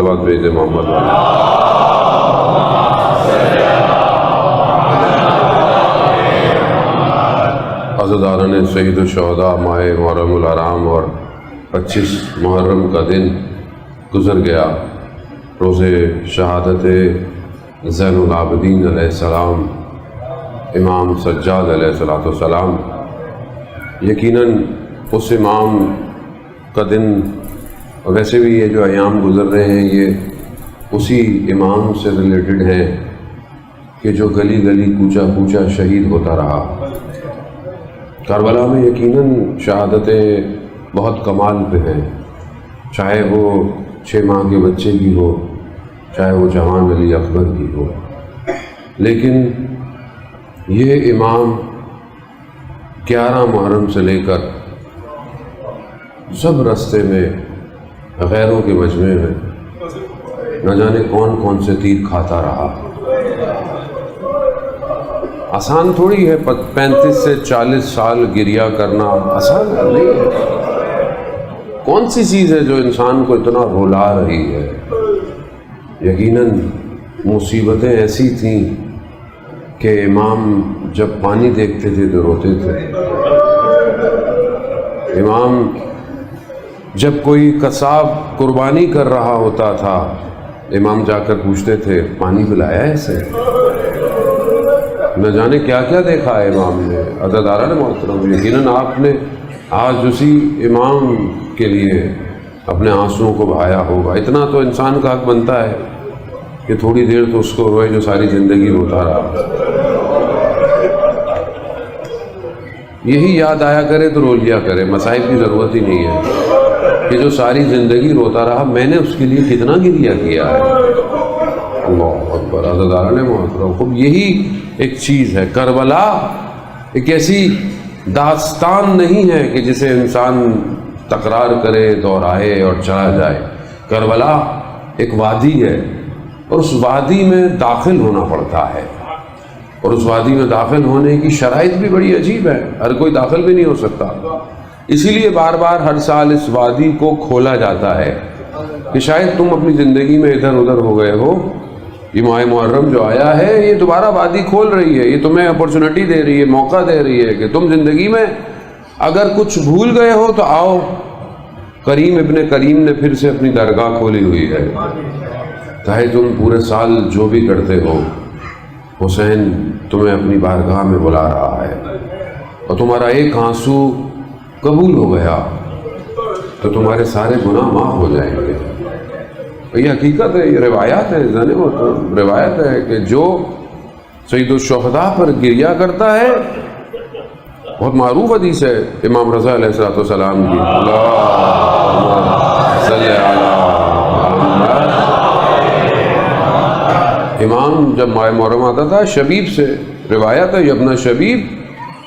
صلوات بھیج دے محمد والا۔ عزاداران سید الشہداء ماہ محرم الحرام اور 25 محرم کا دن گزر گیا، روز شہادت زین العابدین علیہ السلام، امام سجاد علیہ السلام۔ یقیناً اس امام کا دن، ویسے بھی یہ جو ایام گزر رہے ہیں یہ اسی امام سے ریلیٹڈ ہیں کہ جو گلی گلی کوچہ کوچہ شہید ہوتا رہا۔ کربلا میں یقیناً شہادتیں بہت کمال پہ ہیں، چاہے وہ 6 ماہ کے بچے کی ہو، چاہے وہ جوان علی اکبر کی ہو، لیکن یہ امام 11 محرم سے لے کر سب رستے میں غیروں کے مجمع میں نہ جانے کون کون سے تیر کھاتا رہا۔ آسان تھوڑی ہے 35 سے 40 سال گریہ کرنا، آسان نہیں ہے۔ کون سی چیز ہے جو انسان کو اتنا رلا رہی ہے؟ یقیناً مصیبتیں ایسی تھیں کہ امام جب پانی دیکھتے تھے تو روتے تھے، امام جب کوئی قصاب قربانی کر رہا ہوتا تھا امام جا کر پوچھتے تھے پانی پلایا ہے اسے؟ نہ جانے کیا کیا دیکھا ہے امام نے۔ عزاداران محترم، یقیناً آپ نے آج اسی امام کے لیے اپنے آنسوؤں کو بہایا ہوگا۔ اتنا تو انسان کا حق بنتا ہے کہ تھوڑی دیر تو اس کو روئے جو ساری زندگی روتا رہا۔ یہی یاد آیا کرے تو رو لیا کرے، مصائب کی ضرورت ہی نہیں ہے کہ جو ساری زندگی روتا رہا، میں نے اس کے لیے کتنا گریہ کیا ہے۔ اللہ اکبر، عزاداران محترم، خوب یہی ایک چیز ہے۔ کربلا ایک ایسی داستان نہیں ہے کہ جسے انسان تکرار کرے، دہرائے اور چلا جائے۔ کربلا ایک وادی ہے اور اس وادی میں داخل ہونا پڑتا ہے، اور اس وادی میں داخل ہونے کی شرائط بھی بڑی عجیب ہے، ہر کوئی داخل بھی نہیں ہو سکتا۔ اسی لیے بار بار ہر سال اس وادی کو کھولا جاتا ہے کہ شاید تم اپنی زندگی میں ادھر ادھر ہو گئے ہو، یہ ماہ محرم جو آیا ہے یہ دوبارہ وادی کھول رہی ہے، یہ تمہیں اپرچونٹی دے رہی ہے، موقع دے رہی ہے کہ تم زندگی میں اگر کچھ بھول گئے ہو تو آؤ، کریم ابن کریم نے پھر سے اپنی درگاہ کھولی ہوئی ہے۔ چاہے تم پورے سال جو بھی کرتے ہو، حسین تمہیں اپنی بارگاہ میں بلا رہا ہے، اور تمہارا ایک آنسو قبول ہو گیا تو تمہارے سارے گناہ معاف ہو جائیں گے۔ یہ حقیقت ہے، یہ روایات ہے، روایت ہے کہ جو سید الشہداء پر گریہ کرتا ہے، بہت معروف حدیث ہے امام رضا علیہ السلام کی، اللہم صلی علی محمد۔ امام جب ماہ محرم آتا تھا شبیب سے، روایت ہے یبن شبیب،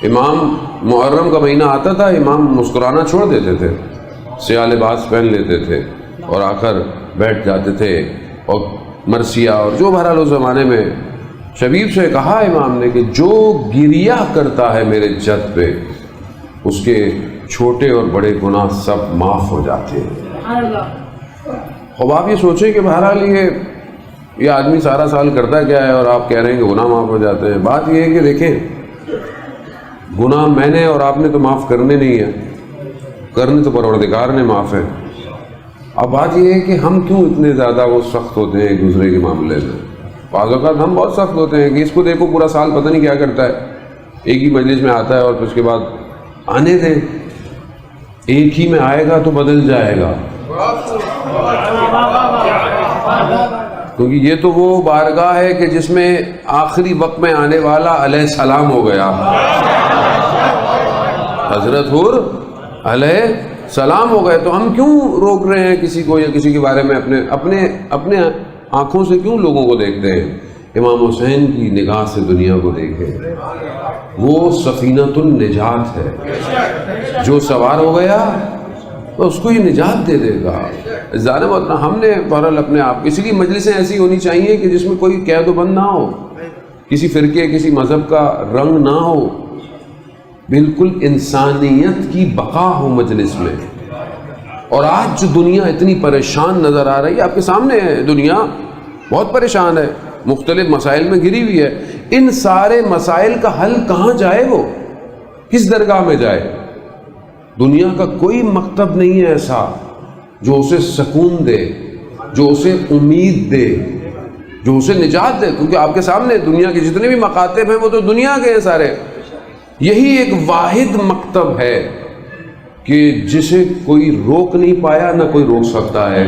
امام محرم کا مہینہ آتا تھا، امام مسکرانا چھوڑ دیتے تھے، سیاہ لباس پہن لیتے تھے اور آ کر بیٹھ جاتے تھے، اور مرثیہ اور جو بہرحال اس زمانے میں شبیب سے کہا امام نے کہ جو گریہ کرتا ہے میرے جد پہ، اس کے چھوٹے اور بڑے گناہ سب معاف ہو جاتے ہیں۔ اب آپ یہ سوچیں کہ بہرحال یہ آدمی سارا سال کرتا کیا ہے اور آپ کہہ رہے ہیں کہ گناہ معاف ہو جاتے ہیں۔ بات یہ ہے کہ دیکھیں، گناہ میں نے اور آپ نے تو معاف کرنے نہیں ہیں، کرنے تو پروردگار نے معاف ہے۔ اب بات یہ ہے کہ ہم کیوں اتنے زیادہ وہ سخت ہوتے ہیں ایک دوسرے کے معاملے میں؟ بعض اوقات ہم بہت سخت ہوتے ہیں کہ اس کو دیکھو پورا سال پتہ نہیں کیا کرتا ہے، ایک ہی مجلس میں آتا ہے اور پھر اس کے بعد آنے دیں، ایک ہی میں آئے گا تو بدل جائے گا، کیونکہ یہ تو وہ بارگاہ ہے کہ جس میں آخری وقت میں آنے والا علیہ السلام ہو گیا، حضرت حور علیہ السلام ہو گئے۔ تو ہم کیوں روک رہے ہیں کسی کو یا کسی کے بارے میں اپنے آنکھوں سے کیوں لوگوں کو دیکھتے ہیں؟ امام حسین کی نگاہ سے دنیا کو دیکھیں، وہ سفینۃ النجات ہے، جو سوار ہو گیا تو اس کو یہ نجات دے دے گا۔ ظالم ہم نے بہرحال اپنے آپ، اسی لیے مجلسیں ایسی ہونی چاہیے کہ جس میں کوئی قید و بند نہ ہو، کسی فرقے کسی مذہب کا رنگ نہ ہو، بالکل انسانیت کی بقا ہو مجلس میں، اور آج جو دنیا اتنی پریشان نظر آ رہی ہے، آپ کے سامنے ہے، دنیا بہت پریشان ہے، مختلف مسائل میں گھری ہوئی ہے. ان سارے مسائل کا حل کہاں جائے؟ وہ کس درگاہ میں جائے؟ دنیا کا کوئی مکتب نہیں ہے ایسا جو اسے سکون دے، جو اسے امید دے، جو اسے نجات دے. کیونکہ آپ کے سامنے دنیا کے جتنے بھی مکاتب ہیں وہ تو دنیا کے ہیں سارے. یہی ایک واحد مکتب ہے کہ جسے کوئی روک نہیں پایا، نہ کوئی روک سکتا ہے.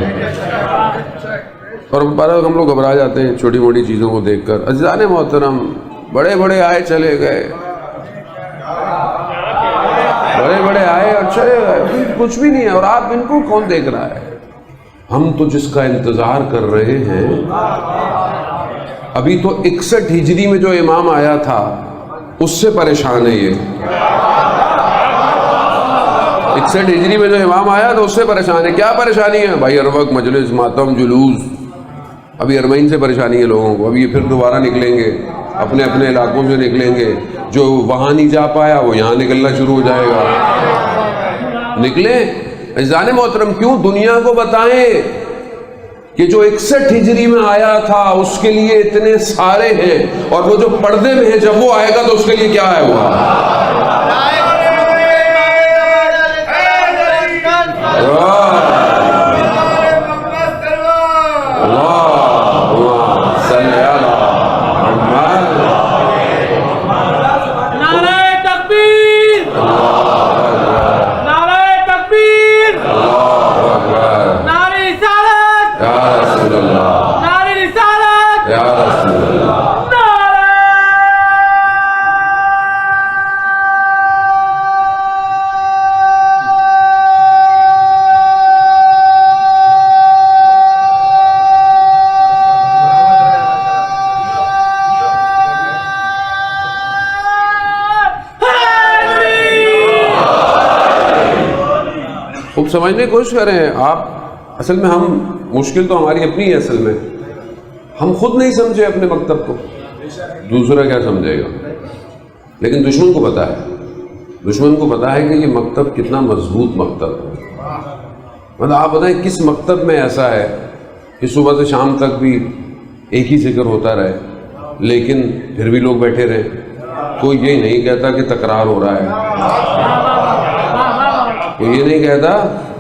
اور ہم لوگ گھبرا جاتے ہیں چھوٹی موٹی چیزوں کو دیکھ کر. عزیزان محترم، بڑے بڑے آئے چلے گئے، بڑے بڑے آئے اور چلے گئے، کچھ بھی نہیں ہے. اور آپ ان کو کون دیکھ رہا ہے؟ ہم تو جس کا انتظار کر رہے ہیں، ابھی تو 61 ہجری میں جو امام آیا تھا اس سے پریشان ہے. یہ 61 ہجری میں جو امام آیا تو اس سے پریشان ہے. کیا پریشانی ہے بھائی؟ ہر وقت مجلس، ماتم، جلوس. ابھی ارمین سے پریشانی ہے لوگوں کو. ابھی یہ پھر دوبارہ نکلیں گے، اپنے اپنے علاقوں سے نکلیں گے. جو وہاں نہیں جا پایا وہ یہاں نکلنا شروع ہو جائے گا. نکلیں. عزیزان محترم، کیوں دنیا کو بتائیں کہ جو 61 ہجری میں آیا تھا اس کے لیے اتنے سارے ہیں، اور وہ جو پردے میں ہے جب وہ آئے گا تو اس کے لیے کیا ہے ہوا؟ خوب سمجھنے کی کوشش کریں آپ. اصل میں ہم مشکل تو ہماری اپنی ہے. اصل میں ہم خود نہیں سمجھے اپنے مکتب کو، دوسرا کیا سمجھے گا؟ لیکن دشمن کو پتا ہے، دشمن کو پتا ہے کہ یہ مکتب کتنا مضبوط مکتب ہے. مطلب آپ بتائیں کس مکتب میں ایسا ہے کہ صبح سے شام تک بھی ایک ہی ذکر ہوتا رہے لیکن پھر بھی لوگ بیٹھے رہے؟ کوئی یہ نہیں کہتا کہ تکرار ہو رہا ہے، کوئی یہ نہیں کہتا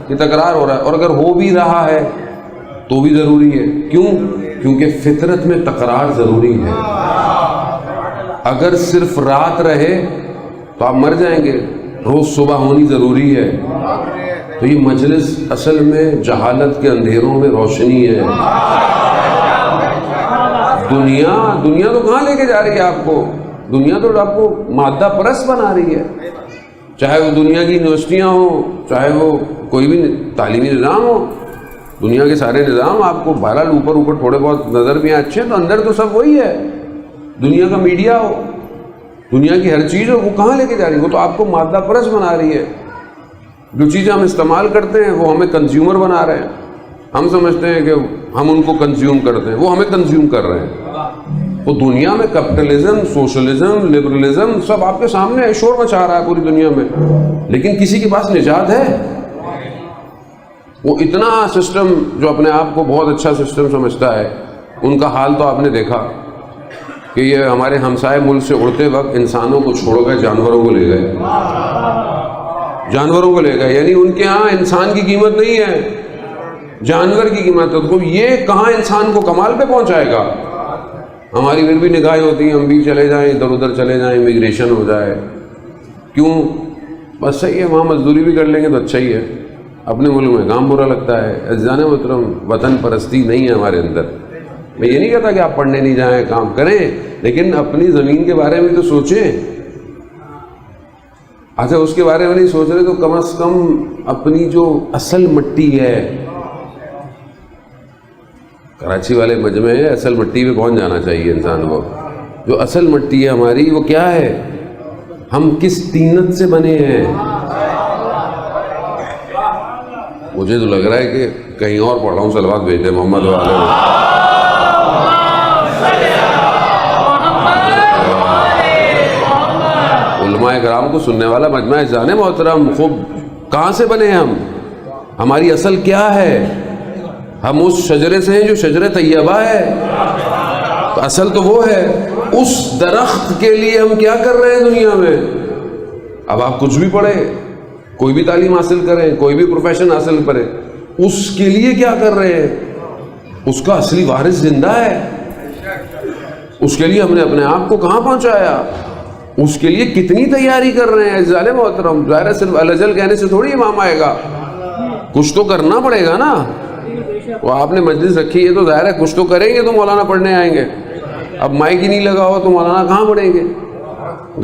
کہ تکرار ہو رہا ہے. اور اگر ہو بھی رہا ہے تو بھی ضروری ہے. کیوں؟ کیونکہ فطرت میں تکرار ضروری ہے. اگر صرف رات رہے تو آپ مر جائیں گے. روز صبح ہونی ضروری ہے. تو یہ مجلس اصل میں جہالت کے اندھیروں میں روشنی ہے. دنیا تو کہاں لے کے جا رہی ہے آپ کو؟ دنیا تو آپ کو مادہ پرست بنا رہی ہے. چاہے وہ دنیا کی یونیورسٹیاں ہوں، چاہے وہ کوئی بھی تعلیمی نظام ہو. دنیا کے سارے نظام آپ کو بہرحال اوپر تھوڑے بہت نظر بھی اچھے تو اندر تو سب وہی ہے. دنیا کا میڈیا ہو، دنیا کی ہر چیز ہو، وہ کہاں لے کے جا رہی ہے؟ وہ تو آپ کو مادہ پرست بنا رہی ہے. جو چیزیں ہم استعمال کرتے ہیں وہ ہمیں کنزیومر بنا رہے ہیں. ہم سمجھتے ہیں کہ ہم ان کو کنزیوم کرتے ہیں، وہ ہمیں کنزیوم کر رہے ہیں. وہ دنیا میں کیپٹلزم، سوشلزم، لبرلزم سب آپ کے سامنے ہے، شور مچا رہا ہے پوری دنیا میں. لیکن کسی کے پاس نجات ہے؟ وہ اتنا سسٹم جو اپنے آپ کو بہت اچھا سسٹم سمجھتا ہے، ان کا حال تو آپ نے دیکھا کہ یہ ہمارے ہمسائے ملک سے اڑتے وقت انسانوں کو چھوڑ گئے، جانوروں کو لے گئے. جانوروں کو لے گئے، یعنی ان کے ہاں انسان کی قیمت نہیں ہے، جانور کی قیمت ہے. تو یہ کہاں انسان کو کمال پہ پہنچائے گا؟ ہماری پھر بھی نگاہیں ہوتی ہیں، ہم بھی چلے جائیں، ادھر ادھر چلے جائیں، امیگریشن ہو جائے. کیوں؟ بس صحیح ہے، وہاں مزدوری بھی کر لیں گے تو اچھا ہی ہے. اپنے ملک میں کام برا لگتا ہے. عزیزان محترم، وطن پرستی نہیں ہے ہمارے اندر. میں یہ نہیں کہتا کہ آپ پڑھنے نہیں جائیں، کام کریں، لیکن اپنی زمین کے بارے میں تو سوچیں. اچھا اس کے بارے میں نہیں سوچ رہے تو کم از کم اپنی جو اصل مٹی ہے، کراچی والے مجمع ہے، اصل مٹی پہ پہنچ جانا چاہیے انسان کو. جو اصل مٹی ہے ہماری وہ کیا ہے؟ ہم کس طینت سے بنے ہیں؟ مجھے تو لگ رہا ہے کہ کہیں اور پڑھ رہا ہوں. صلوات بھیجتے محمد والے. علماء کرام کو سننے والا مجمع. جانے محترم، خوب کہاں سے بنے ہیں ہم؟ ہماری اصل کیا ہے؟ ہم اس شجرے سے ہیں جو شجرہ طیبہ ہے، تو اصل تو وہ ہے۔ اس درخت کے لیے ہم کیا کر رہے ہیں دنیا میں؟ اب آپ کچھ بھی پڑھیں، کوئی بھی تعلیم حاصل کریں، کوئی بھی پروفیشن حاصل کریں، اس کے لیے کیا کر رہے ہیں؟ اس کا اصلی وارث زندہ ہے، اس کے لیے ہم نے اپنے آپ کو کہاں پہنچایا، اس کے لیے کتنی تیاری کر رہے ہیں عزیزان محترم۔ ظاہر ہے صرف الاجل کہنے سے تھوڑی امام آئے گا، کچھ تو کرنا پڑے گا نا۔ وہ آپ نے مجلس رکھی ہے تو ظاہر ہے کچھ تو کریں گے تو مولانا پڑھنے آئیں گے۔ اب مائک ہی نہیں لگا ہو تو مولانا کہاں پڑھیں گے؟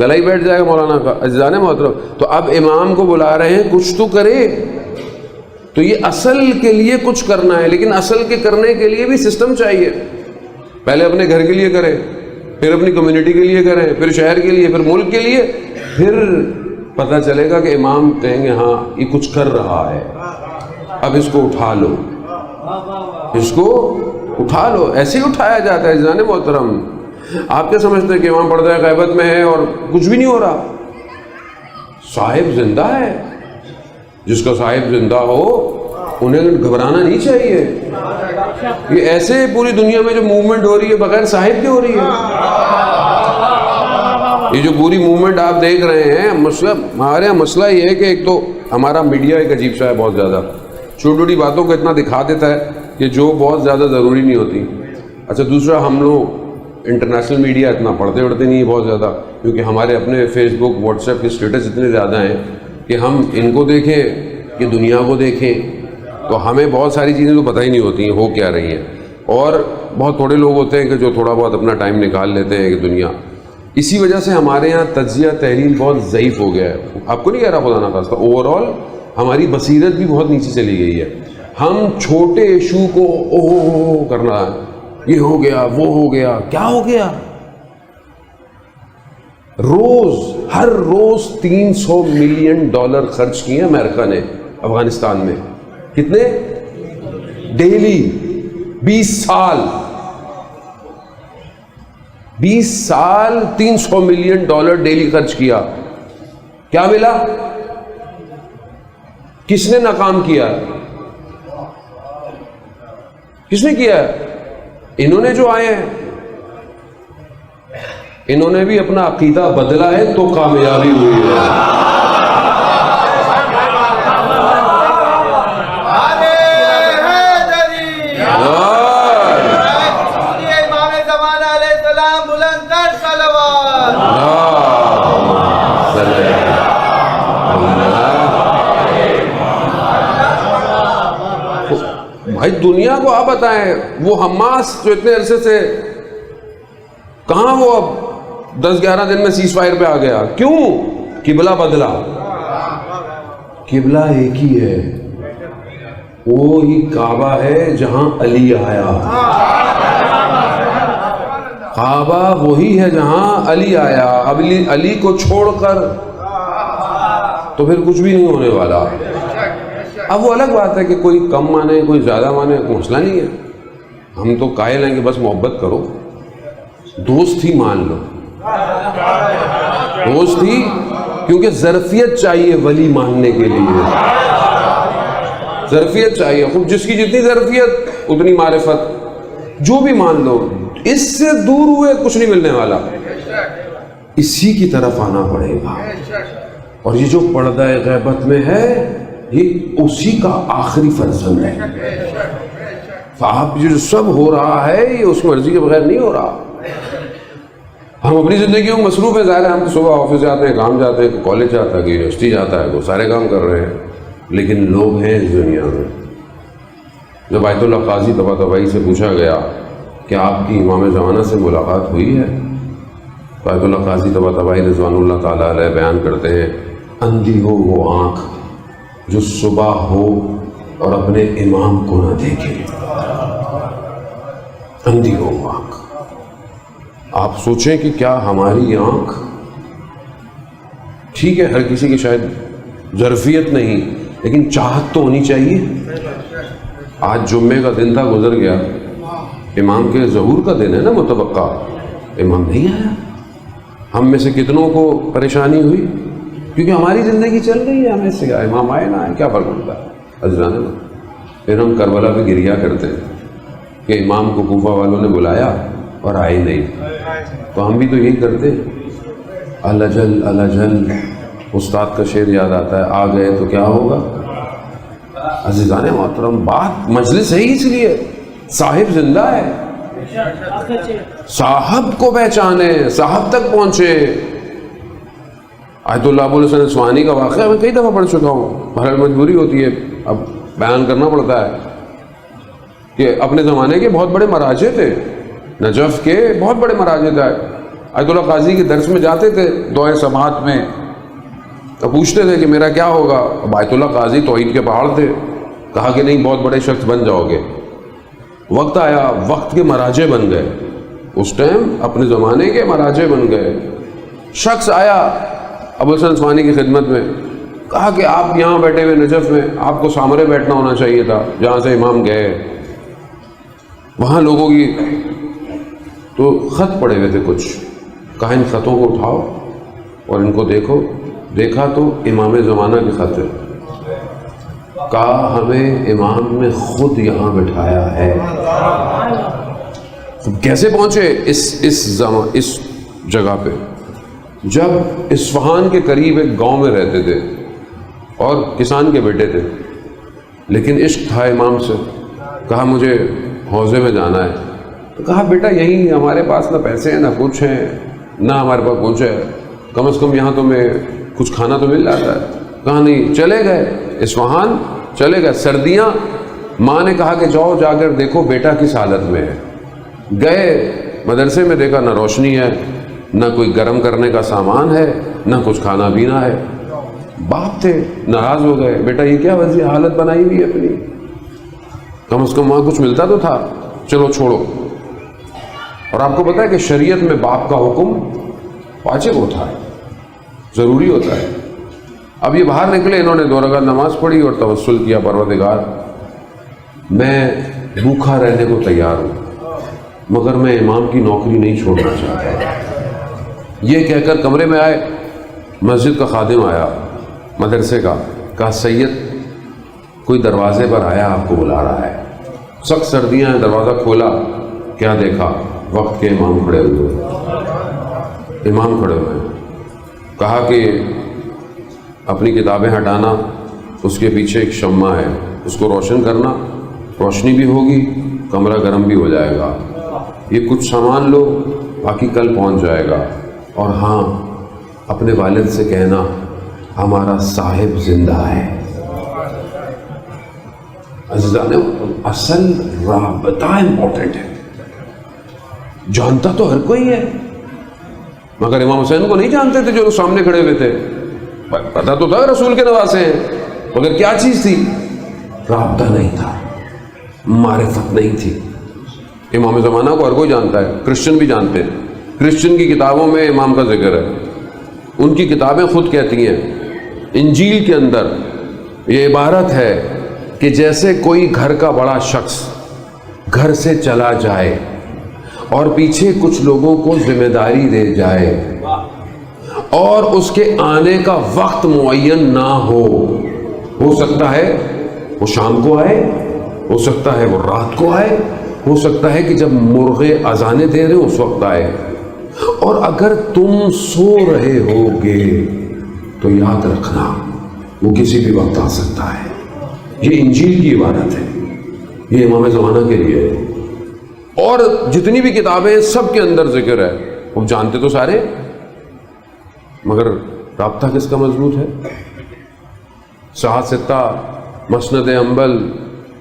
گلا ہی بیٹھ جائے گا مولانا کا۔ عزیزان محترم، تو اب امام کو بلا رہے ہیں، کچھ تو کرے۔ تو یہ اصل کے لیے کچھ کرنا ہے، لیکن اصل کے کرنے کے لیے بھی سسٹم چاہیے۔ پہلے اپنے گھر کے لیے کریں، پھر اپنی کمیونٹی کے لیے کریں، پھر شہر کے لیے، پھر ملک کے لیے، پھر پتہ چلے گا کہ امام کہیں گے ہاں یہ کچھ کر رہا ہے، اب اس کو اٹھا لو، اس کو اٹھا لو۔ ایسے ہی اٹھایا جاتا ہے عزیزان محترم۔ آپ کیا سمجھتے ہیں کہ امام پردہ غیبت میں ہے اور کچھ بھی نہیں ہو رہا؟ صاحب زندہ ہے، جس کا صاحب زندہ ہو انہیں گھبرانا نہیں چاہیے۔ یہ ایسے پوری دنیا میں جو موومنٹ ہو رہی ہے بغیر صاحب کے ہو رہی ہے۔ یہ جو پوری موومنٹ آپ دیکھ رہے ہیں، مسئلہ ہمارے یہاں مسئلہ یہ ہے کہ ایک تو ہمارا میڈیا ایک عجیب سا ہے، بہت زیادہ چھوٹی چھوٹی باتوں کو اتنا دکھا دیتا ہے کہ جو بہت زیادہ ضروری نہیں ہوتی۔ اچھا، دوسرا ہم لوگ انٹرنیشنل میڈیا اتنا پڑھتے نہیں ہے بہت زیادہ، کیونکہ ہمارے اپنے فیس بک واٹس ایپ کے اسٹیٹس اتنے زیادہ ہیں کہ ہم ان کو دیکھیں کہ دنیا کو دیکھیں، تو ہمیں بہت ساری چیزیں تو پتہ ہی نہیں ہوتی ہیں ہو کیا رہی ہیں۔ اور بہت تھوڑے لوگ ہوتے ہیں کہ جو تھوڑا بہت اپنا ٹائم نکال لیتے ہیں کہ دنیا۔ اسی وجہ سے ہمارے یہاں تجزیہ تحلیل بہت ضعیف ہو گیا ہے۔ آپ کو نہیں کہہ رہا خدا نخواستہ، اوور آل ہماری بصیرت بھی بہت نیچے چلی گئی ہے۔ ہم چھوٹے ایشو کو اوہ کرنا ہے، یہ ہو گیا وہ ہو گیا، کیا ہو گیا؟ ہر روز $300 ملین خرچ کیے امریکہ نے افغانستان میں۔ کتنے؟ ڈیلی 20 سال $300 ملین ڈیلی خرچ کیا۔ کیا ملا؟ کس نے ناکام کیا؟ کس نے کیا؟ انہوں نے جو آئے ہیں، انہوں نے بھی اپنا عقیدہ بدلا ہے تو کامیابی ہوئی ہے۔ بھائی دنیا کو آپ بتائیں، وہ حماس جو اتنے عرصے سے کہاں، وہ اب 10-11 دن میں سیز فائر پہ آ گیا، کیوں؟ قبلہ بدلا۔ قبلہ ایک ہی ہے، وہی کعبہ ہے جہاں علی آیا۔ کعبہ وہی ہے جہاں علی آیا۔ اب علی کو چھوڑ کر تو پھر کچھ بھی نہیں ہونے والا۔ اب وہ الگ بات ہے کہ کوئی کم مانے کوئی زیادہ مانے، کوئی مسئلہ نہیں ہے، ہم تو قائل ہیں کہ بس محبت کرو، دوست ہی مان لو، دوست ہی، کیونکہ ظرفیت چاہیے ولی ماننے کے لیے، ظرفیت چاہیے، خود جس کی جتنی ظرفیت اتنی معرفت، جو بھی مان لو، اس سے دور ہوئے کچھ نہیں ملنے والا، اسی کی طرف آنا پڑے گا۔ اور یہ جو پردہ غیبت میں ہے یہ اسی کا آخری فرزند ہے۔ آپ جو سب ہو رہا ہے یہ اس مرضی کے بغیر نہیں ہو رہا۔ ہم اپنی زندگیوں میں مصروف ہیں، ظاہر ہے، ہم تو صبح آفس جاتے ہیں، کام جاتے ہیں، کوئی کالج جاتا ہے، کوئی یونیورسٹی جاتا ہے، وہ سارے کام کر رہے ہیں، لیکن لوگ ہیں اس دنیا میں۔ جب آیت اللہ قاضی طباطبائی سے پوچھا گیا کہ آپ کی امام زمانہ سے ملاقات ہوئی ہے، تو آیت اللہ قاضی طباطبائی رضوان اللہ تعالیٰ علیہ بیان کرتے ہیں، اندھی ہو وہ آنکھ جو صبح ہو اور اپنے امام کو نہ دیکھے، اندھی ہو وہ آنکھ۔ آپ سوچیں کہ کیا ہماری آنکھ، ٹھیک ہے ہر کسی کی شاید ظرفیت نہیں، لیکن چاہت تو ہونی چاہیے۔ آج جمعے کا دن تھا، گزر گیا، امام کے ظہور کا دن ہے نا متوقع، امام نہیں آیا۔ ہم میں سے کتنوں کو پریشانی ہوئی؟ کیونکہ ہماری زندگی چل رہی ہے، ہمیں سے امام آئے نہ آئے کیا فرق پڑتا ہے۔ عزیزان، پھر ہم کربلا پہ گریا کرتے ہیں کہ امام کو کوفہ والوں نے بلایا اور آئے نہیں، تو ہم بھی تو یہی کرتے ہیں، الجل الجل، استاد کا شعر یاد آتا ہے، آ گئے تو کیا ہوگا۔ عزیزان محترم، بات مجلس ہے ہی اس لیے، صاحب زندہ ہے، صاحب کو پہچانے، صاحب تک پہنچے۔ آیت اللہ ابو الحسن اصفہانی کا واقعہ میں کئی دفعہ پڑھ چکا ہوں، بہرحال مجبوری ہوتی ہے اب بیان کرنا پڑتا ہے کہ اپنے زمانے کے بہت بڑے مراجع تھے، نجف کے بہت بڑے مراجع تھے، آیت اللہ قاضی کے درس میں جاتے تھے دعائے سماعت میں، تو پوچھتے تھے کہ میرا کیا ہوگا۔ اب آیت اللہ قاضی توحید کے پہاڑ تھے، کہا کہ نہیں، بہت بڑے شخص بن جاؤ گے۔ وقت آیا، وقت کے مراجع بن گئے، اس ٹائم اپنے زمانے کے مراجع بن گئے۔ شخص آیا ابو الحسن اصفہانی کی خدمت میں، کہا کہ آپ یہاں بیٹھے ہوئے نجف میں، آپ کو سامنے بیٹھنا ہونا چاہیے تھا جہاں سے امام گئے۔ وہاں لوگوں کی تو خط پڑے ہوئے تھے کچھ، کہا ان خطوں کو اٹھاؤ اور ان کو دیکھو۔ دیکھا تو امام زمانہ کے خط ہے، کہا ہمیں امام نے خود یہاں بٹھایا ہے۔ کیسے پہنچے اس جگہ پہ؟ جب اصفہان کے قریب ایک گاؤں میں رہتے تھے اور کسان کے بیٹے تھے، لیکن عشق تھا امام سے، کہا مجھے حوضے میں جانا ہے، تو کہا بیٹا یہیں ہمارے پاس نہ پیسے ہیں نہ کچھ ہیں، نہ ہمارے پاس کچھ ہے، کم از کم یہاں تمہیں کچھ کھانا تو مل جاتا ہے۔ کہا نہیں، چلے گئے اصفہان، چلے گئے، سردیاں، ماں نے کہا کہ جاؤ جا کر دیکھو بیٹا کس حالت میں ہے۔ گئے مدرسے میں، دیکھا نہ روشنی ہے، نہ کوئی گرم کرنے کا سامان ہے، نہ کچھ کھانا پینا ہے۔ باپ تھے، ناراض ہو گئے، بیٹا یہ کیا وضع حالت بنائی ہوئی ہے اپنی، کم از کم وہاں کچھ ملتا تو تھا، چلو چھوڑو۔ اور آپ کو پتا ہے کہ شریعت میں باپ کا حکم واجب ہوتا ہے، ضروری ہوتا ہے۔ اب یہ باہر نکلے، انہوں نے 2 رکعت نماز پڑھی اور توسل کیا، پروردگار میں بھوکا رہنے کو تیار ہوں، مگر میں امام کی نوکری نہیں چھوڑنا چاہتا۔ یہ کہہ کر کمرے میں آئے، مسجد کا خادم آیا مدرسے کا، کہا سید کوئی دروازے پر آیا، آپ کو بلا رہا ہے۔ سخت سردیاں ہیں، دروازہ کھولا، کیا دیکھا؟ وقت کے امام کھڑے ہوئے، امام کھڑے ہوئے۔ کہا کہ اپنی کتابیں ہٹانا، اس کے پیچھے ایک شمع ہے، اس کو روشن کرنا، روشنی بھی ہوگی، کمرہ گرم بھی ہو جائے گا، یہ کچھ سامان لو، باقی کل پہنچ جائے گا۔ اور ہاں، اپنے والد سے کہنا ہمارا صاحب زندہ ہے۔ عزیزان، اصل رابطہ امپورٹنٹ ہے، جانتا تو ہر کوئی ہے، مگر امام حسین کو نہیں جانتے تھے جو سامنے کھڑے ہوئے تھے، پتہ تو تھا رسول کے نواسے ہیں، مگر کیا چیز تھی؟ رابطہ نہیں تھا، معرفت نہیں تھی۔ امام زمانہ کو ہر کوئی جانتا ہے، کرسچن بھی جانتے ہیں، کرسچن کی کتابوں میں امام کا ذکر ہے، ان کی کتابیں خود کہتی ہیں، انجیل کے اندر یہ عبارت ہے کہ جیسے کوئی گھر کا بڑا شخص گھر سے چلا جائے اور پیچھے کچھ لوگوں کو ذمہ داری دے جائے اور اس کے آنے کا وقت معین نہ ہو سکتا ہے وہ شام کو آئے، ہو سکتا ہے وہ رات کو آئے، ہو سکتا ہے کہ جب مرغے اذانیں دے رہے اس وقت آئے، اور اگر تم سو رہے ہوگے تو یاد رکھنا وہ کسی بھی وقت آ سکتا ہے۔ یہ انجیل کی عبارت ہے، یہ امام زمانہ کے لیے ہے، اور جتنی بھی کتابیں سب کے اندر ذکر ہے، وہ جانتے تو سارے، مگر رابطہ کس کا مضبوط ہے؟ صحاح ستہ، مسند انبل،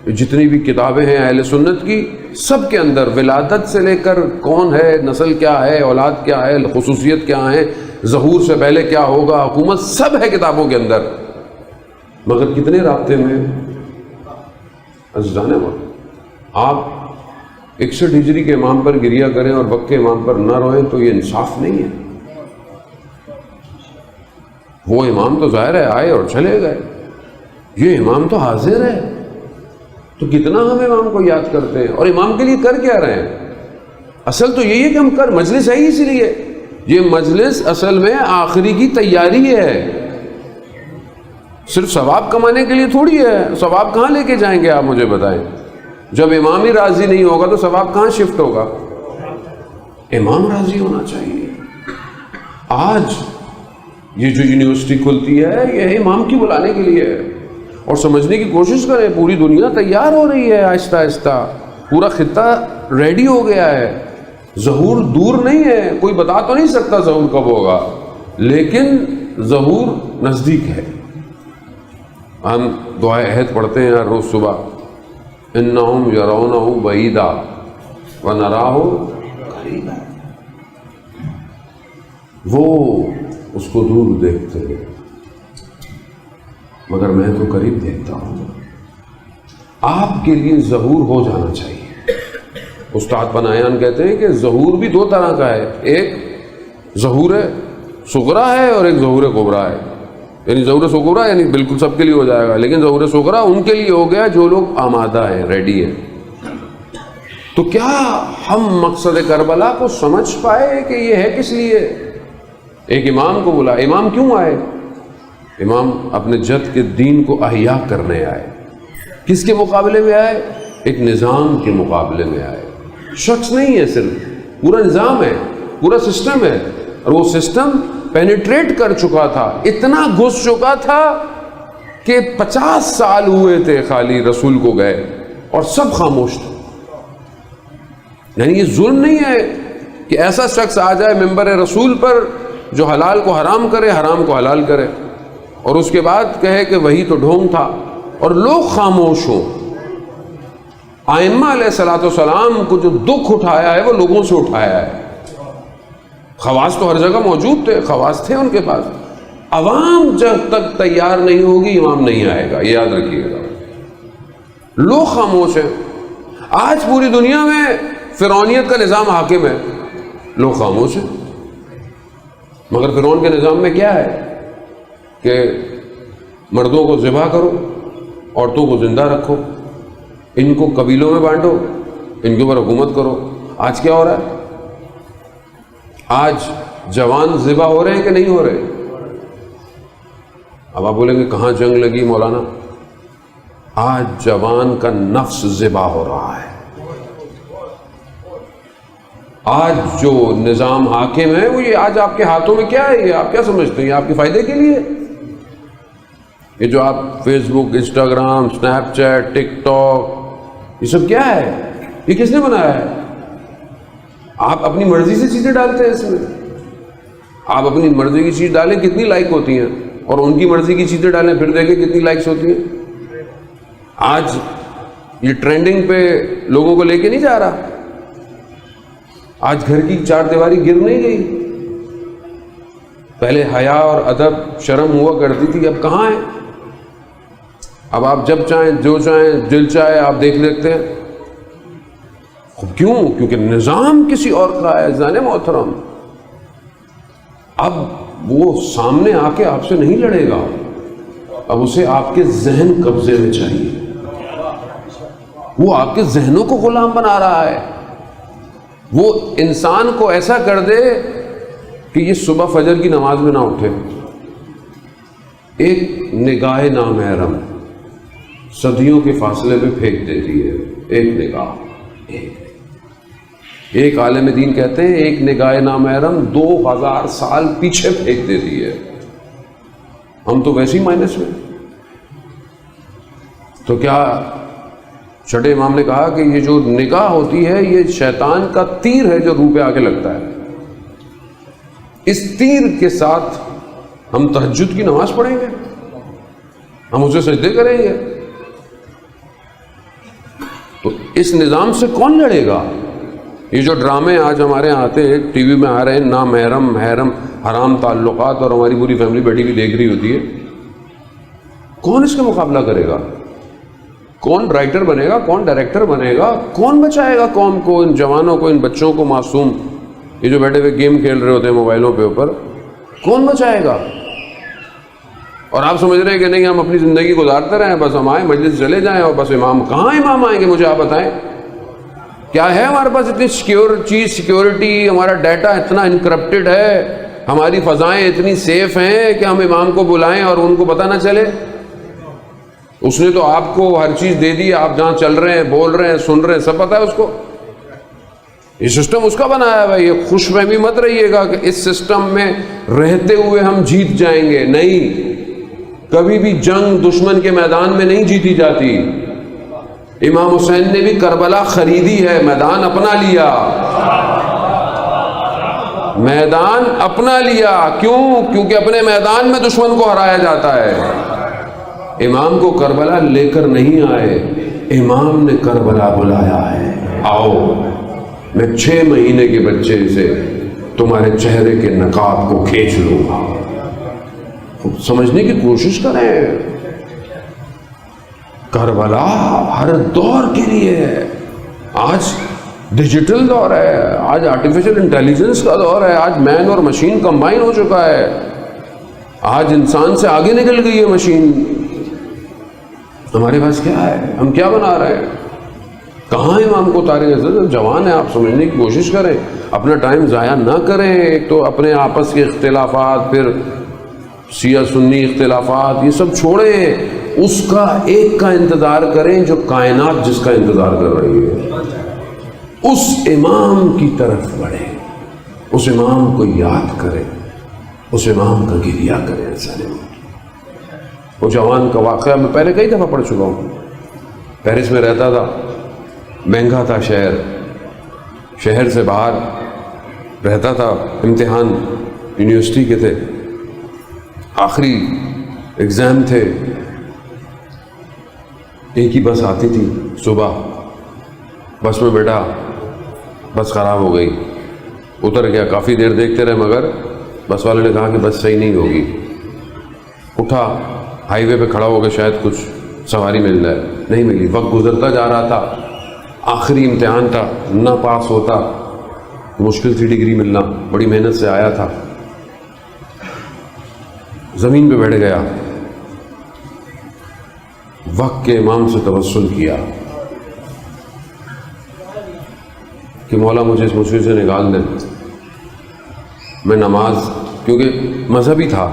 جتنی بھی کتابیں ہیں اہل سنت کی، سب کے اندر ولادت سے لے کر کون ہے، نسل کیا ہے، اولاد کیا ہے، خصوصیت کیا ہے، ظہور سے پہلے کیا ہوگا، حکومت، سب ہے کتابوں کے اندر، مگر کتنے رابطے میں؟ عزیزان، آپ 61 ہجری کے امام پر گریہ کریں اور وقت کے امام پر نہ روئیں تو یہ انصاف نہیں ہے۔ وہ امام تو ظاہر ہے آئے اور چلے گئے، یہ امام تو حاضر ہے، تو کتنا ہم امام کو یاد کرتے ہیں اور امام کے لیے کر کیا رہے ہیں؟ اصل تو یہی ہے کہ ہم مجلس ہے ہی اسی لیے، یہ مجلس اصل میں آخری کی تیاری ہے، صرف ثواب کمانے کے لیے تھوڑی ہے. ثواب کہاں لے کے جائیں گے آپ مجھے بتائیں؟ جب امام ہی راضی نہیں ہوگا تو ثواب کہاں شفٹ ہوگا؟ امام راضی ہونا چاہیے. آج یہ جو یونیورسٹی کھلتی ہے یہ امام کی بلانے کے لیے ہے. اور سمجھنے کی کوشش کریں، پوری دنیا تیار ہو رہی ہے آہستہ آہستہ، پورا خطہ ریڈی ہو گیا ہے. ظہور دور نہیں ہے، کوئی بتا تو نہیں سکتا ظہور کب ہوگا، لیکن ظہور نزدیک ہے. ہم دعائے عہد پڑھتے ہیں ہر روز صبح، انہم یرونہ بعیدا ونراہ قریبا. وہ اس کو دور دیکھتے ہیں مگر میں تو قریب دیکھتا ہوں. آپ کے لیے ظہور ہو جانا چاہیے. استاد بنایان کہتے ہیں کہ ظہور بھی دو طرح کا ہے، ایک ظہور صغرا ہے اور ایک ظہور کبرا ہے. یعنی ظہور صغرا یعنی بالکل سب کے لیے ہو جائے گا، لیکن ظہور صغرا ان کے لیے ہو گیا جو لوگ آمادہ ہیں، ریڈی ہیں. تو کیا ہم مقصد کربلا کو سمجھ پائے کہ یہ ہے کس لیے؟ ایک امام کو بلا. امام کیوں آئے؟ امام اپنے جد کے دین کو احیا کرنے آئے. کس کے مقابلے میں آئے؟ ایک نظام کے مقابلے میں آئے. شخص نہیں ہے، صرف پورا نظام ہے، پورا سسٹم ہے. اور وہ سسٹم پینیٹریٹ کر چکا تھا، اتنا گھس چکا تھا کہ 50 سال ہوئے تھے خالی رسول کو گئے اور سب خاموش تھے. یعنی یہ ظلم نہیں ہے کہ ایسا شخص آ جائے ممبر رسول پر جو حلال کو حرام کرے، حرام کو حلال کرے، اور اس کے بعد کہے کہ وہی تو ڈھونگ تھا اور لوگ خاموش ہوں. ائمہ علیہ الصلوۃ والسلام کو جو دکھ اٹھایا ہے وہ لوگوں سے اٹھایا ہے. خواص تو ہر جگہ موجود تھے، خواص تھے ان کے پاس. عوام جب تک تیار نہیں ہوگی امام نہیں آئے گا، یہ یاد رکھیے گا. لوگ خاموش ہیں. آج پوری دنیا میں فرعونیت کا نظام حاکم ہے، لوگ خاموش ہیں. مگر فرعون کے نظام میں کیا ہے کہ مردوں کو ذبح کرو، عورتوں کو زندہ رکھو، ان کو قبیلوں میں بانٹو، ان کے اوپر حکومت کرو. آج کیا ہو رہا ہے؟ آج جوان ذبح ہو رہے ہیں کہ نہیں ہو رہے؟ اب آپ بولیں گے کہاں جنگ لگی مولانا؟ آج جوان کا نفس ذبح ہو رہا ہے. آج جو نظام حاکم ہے وہ یہ آج آپ کے ہاتھوں میں کیا ہے؟ یہ آپ کیا سمجھتے ہیں یہ آپ کے فائدے کے لیے؟ یہ جو آپ فیس بک، انسٹاگرام، اسنیپ چیٹ، ٹک ٹاک، یہ سب کیا ہے؟ یہ کس نے بنایا ہے؟ آپ اپنی مرضی سے چیزیں ڈالتے ہیں اس میں. آپ اپنی مرضی کی چیز ڈالیں کتنی لائک ہوتی ہیں، اور ان کی مرضی کی چیزیں ڈالیں پھر دیکھیں کتنی لائکس ہوتی ہیں. آج یہ ٹرینڈنگ پہ لوگوں کو لے کے نہیں جا رہا. آج گھر کی چار دیواری گر نہیں گئی. پہلے حیا اور ادب شرم ہوا کرتی تھی، اب کہاں ہے؟ اب آپ جب چاہیں جو چاہیں دل چاہے آپ دیکھ لیتے ہیں. کیوں؟ کیونکہ نظام کسی اور کا ہے. زانے محترم، اب وہ سامنے آ کے آپ سے نہیں لڑے گا، اب اسے آپ کے ذہن قبضے میں چاہیے. وہ آپ کے ذہنوں کو غلام بنا رہا ہے. وہ انسان کو ایسا کر دے کہ یہ صبح فجر کی نماز میں نہ اٹھے. ایک نگاہ نامحرم صدیوں کے فاصلے پہ پھینک دیتی ہے. ایک نگاہ، ایک عالم دین کہتے ہیں ایک نگاہ نامحرم 2000 سال پیچھے پھینک دیتی ہے. ہم تو ویسے ہی مائنس میں. تو کیا چھٹے امام نے کہا کہ یہ جو نگاہ ہوتی ہے یہ شیطان کا تیر ہے جو روح پہ آ کے لگتا ہے. اس تیر کے ساتھ ہم تہجد کی نماز پڑھیں گے، ہم اسے سجدے کریں گے، تو اس نظام سے کون لڑے گا؟ یہ جو ڈرامے آج ہمارے یہاں آتے ہیں، ٹی وی میں آ رہے ہیں، نامحرم، محرم، حرام تعلقات، اور ہماری پوری فیملی بیٹھی بھی دیکھ رہی ہوتی ہے. کون اس کا مقابلہ کرے گا؟ کون رائٹر بنے گا؟ کون ڈائریکٹر بنے گا؟ کون بچائے گا قوم کو، ان جوانوں کو، ان بچوں کو معصوم؟ یہ جو بیٹھے ہوئے گیم کھیل رہے ہوتے ہیں موبائلوں پہ اوپر، کون بچائے گا؟ اور آپ سمجھ رہے ہیں کہ نہیں ہم اپنی زندگی گزارتے رہیں، بس ہم آئیں مجلس چلے جائیں اور بس امام. کہاں امام آئیں گے مجھے آپ بتائیں؟ کیا ہے ہمارے پاس اتنی سیکیورٹی؟ ہمارا ڈیٹا اتنا انکرپٹڈ ہے، ہماری فضائیں اتنی سیف ہیں کہ ہم امام کو بلائیں اور ان کو پتہ نہ چلے؟ اس نے تو آپ کو ہر چیز دے دی، آپ جہاں چل رہے ہیں، بول رہے ہیں، سن رہے ہیں، سب پتہ ہے اس کو. یہ سسٹم اس کا بنایا ہوا ہے. یہ خوش فہمی مت رہیے گا کہ اس سسٹم میں رہتے ہوئے ہم جیت جائیں گے. نہیں، کبھی بھی جنگ دشمن کے میدان میں نہیں جیتی جاتی. امام حسین نے بھی کربلا خریدی ہے، میدان اپنا لیا، میدان اپنا لیا. کیوں؟ کیونکہ اپنے میدان میں دشمن کو ہرایا جاتا ہے. امام کو کربلا لے کر نہیں آئے، امام نے کربلا بلایا ہے. آؤ، میں 6 مہینے کے بچے سے تمہارے چہرے کے نقاب کو کھینچ لوں گا. سمجھنے کی کوشش کریں. کربلا ہر دور کے لیے ہے. آج ڈیجیٹل دور ہے، آج آرٹیفیشل انٹیلیجنس کا دور ہے، آج مین اور مشین کمبائن ہو چکا ہے. آج انسان سے آگے نکل گئی ہے مشین. ہمارے پاس کیا ہے؟ ہم کیا بنا رہے ہیں؟ کہاں امام کو تاریخ عزت؟ جوان ہے آپ، سمجھنے کی کوشش کریں، اپنا ٹائم ضائع نہ کریں. ایک تو اپنے آپس کے اختلافات، پھر شیعہ سنی اختلافات، یہ سب چھوڑیں. اس کا ایک کا انتظار کریں جو کائنات جس کا انتظار کر رہی ہے. اس امام کی طرف بڑھیں، اس امام کو یاد کریں، اس امام کا گریہ کریں. ایسا نہیں. وہ جوان کا واقعہ میں پہلے کئی دفعہ پڑھ چکا ہوں. پیرس میں رہتا تھا، مہنگا تھا شہر، شہر سے باہر رہتا تھا. امتحان یونیورسٹی کے تھے، آخری ایگزام تھے. ایک ہی بس آتی تھی صبح. بس میں بیٹھا، بس خراب ہو گئی. اتر گیا، کافی دیر دیکھتے رہے مگر بس والے نے کہا کہ بس صحیح نہیں ہوگی. اٹھا، ہائی وے پہ کھڑا ہو کے شاید کچھ سواری مل جائے، نہیں ملی. وقت گزرتا جا رہا تھا، آخری امتحان تھا، نہ پاس ہوتا مشکل تھی ڈگری ملنا. بڑی محنت سے آیا تھا، زمین پہ بیٹھ گیا، وقت کے امام سے توسل کیا کہ مولا مجھے اس مشکل سے نکال دے. میں نماز، کیونکہ مذہبی تھا،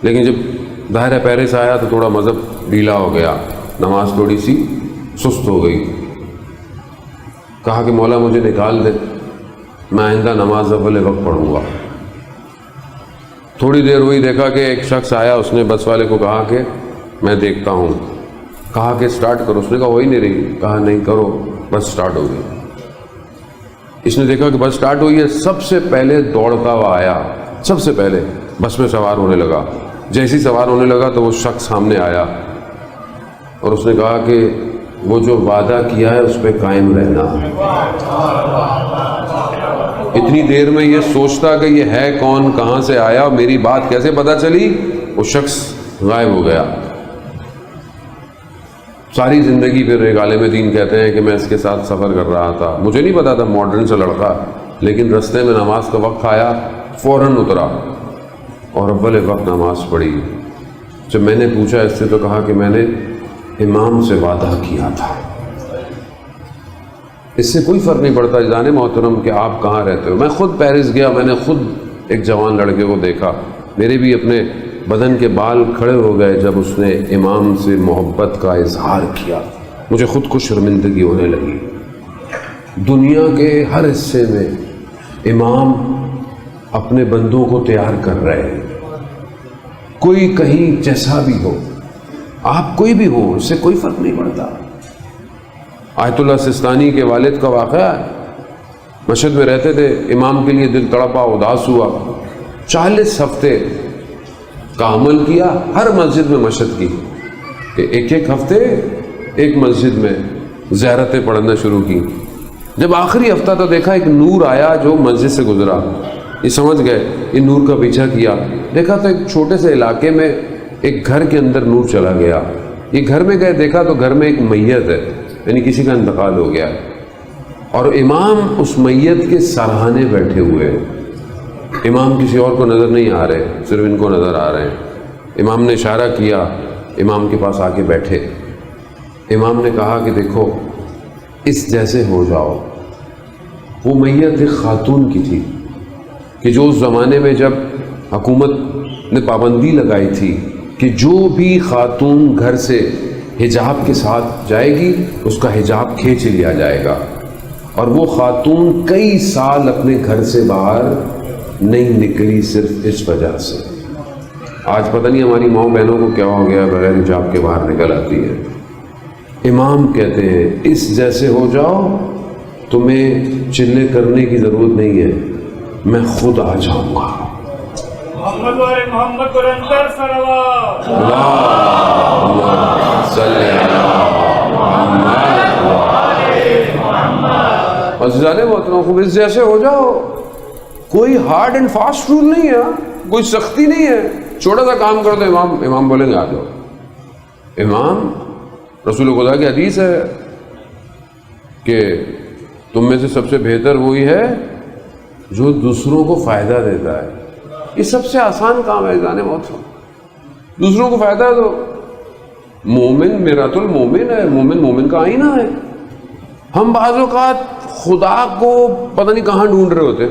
لیکن جب ظاہر ہے پیرس آیا تو تھوڑا مذہب ڈھیلا ہو گیا، نماز تھوڑی سی سست ہو گئی. کہا کہ مولا مجھے نکال دے، میں آئندہ نماز اول وقت پڑھوں گا. تھوڑی دیر ہوئی، دیکھا کہ ایک شخص آیا، اس نے بس والے کو کہا کہ میں دیکھتا ہوں. کہا کہ سٹارٹ کرو. اس نے کہا ہو ہی نہیں رہی. کہا نہیں کرو، بس سٹارٹ ہو گئی. اس نے دیکھا کہ بس سٹارٹ ہوئی ہے، سب سے پہلے دوڑتا ہوا آیا، سب سے پہلے بس میں سوار ہونے لگا. جیسے سوار ہونے لگا تو وہ شخص سامنے آیا اور اس نے کہا کہ وہ جو وعدہ کیا ہے اس پہ قائم رہنا. اتنی دیر میں یہ سوچتا کہ یہ ہے کون، کہاں سے آیا، میری بات کیسے پتہ چلی، وہ شخص غائب ہو گیا. ساری زندگی پھر ایک عالم دین کہتے ہیں کہ میں اس کے ساتھ سفر کر رہا تھا، مجھے نہیں پتا تھا ماڈرن سے لڑکا، لیکن رستے میں نماز کا وقت آیا، فوراً اترا اور اول وقت نماز پڑھی. جب میں نے پوچھا اس سے تو کہا کہ میں نے امام سے وعدہ کیا تھا. اس سے کوئی فرق نہیں پڑتا جان محترم کہ آپ کہاں رہتے ہو. میں خود پیرس گیا، میں نے خود ایک جوان لڑکے کو دیکھا، میرے بھی اپنے بدن کے بال کھڑے ہو گئے جب اس نے امام سے محبت کا اظہار کیا. مجھے خود کو شرمندگی ہونے لگی. دنیا کے ہر حصے میں امام اپنے بندوں کو تیار کر رہے ہیں. کوئی کہیں جیسا بھی ہو، آپ کوئی بھی ہو، اس سے کوئی فرق نہیں پڑتا. آیت اللہ سستانی کے والد کا واقعہ ہے. مشہد میں رہتے تھے، امام کے لیے دل تڑپا، اداس ہوا. 40 ہفتے کا عمل کیا، ہر مسجد میں مشہد کی کہ ایک ہفتے ایک مسجد میں زیارتیں پڑھنا شروع کی. جب آخری ہفتہ تو دیکھا ایک نور آیا جو مسجد سے گزرا. یہ سمجھ گئے، یہ نور کا پیچھا کیا. دیکھا تو ایک چھوٹے سے علاقے میں ایک گھر کے اندر نور چلا گیا. یہ گھر میں گئے، دیکھا تو گھر میں ایک میت ہے، یعنی کسی کا انتقال ہو گیا، اور امام اس میت کے سرہانے بیٹھے ہوئے. امام کسی اور کو نظر نہیں آ رہے، صرف ان کو نظر آ رہے ہیں. امام نے اشارہ کیا، امام کے پاس آ کے بیٹھے. امام نے کہا کہ دیکھو اس جیسے ہو جاؤ. وہ میت ایک خاتون کی تھی کہ جو اس زمانے میں جب حکومت نے پابندی لگائی تھی کہ جو بھی خاتون گھر سے حجاب کے ساتھ جائے گی اس کا حجاب کھینچ لیا جائے گا، اور وہ خاتون کئی سال اپنے گھر سے باہر نہیں نکلی صرف اس وجہ سے۔ آج پتہ نہیں ہماری ماؤں بہنوں کو کیا ہو گیا، بغیر حجاب کے باہر نکل آتی ہے۔ امام کہتے ہیں اس جیسے ہو جاؤ، تمہیں چلے کرنے کی ضرورت نہیں ہے، میں خود آ جاؤں گا۔ محمد والے محمد پر انتر صلوات۔ اللہم صلی علی محمد۔ عزیزان محترم، خوب اس جیسے ہو جاؤ، کوئی ہارڈ اینڈ فاسٹ رول نہیں ہے، کوئی سختی نہیں ہے، چھوٹا سا کام کر دو، امام بولیں گے آ جاؤ۔ امام، رسول خدا کی حدیث ہے کہ تم میں سے سب سے بہتر وہی ہے جو دوسروں کو فائدہ دیتا ہے۔ یہ سب سے آسان کام ہے عزیزان محترم، دوسروں کو فائدہ دو۔ مومن میرات المومن ہے، مومن مومن کا آئینہ ہے۔ ہم بعض اوقات خدا کو پتہ نہیں کہاں ڈھونڈ رہے ہوتے،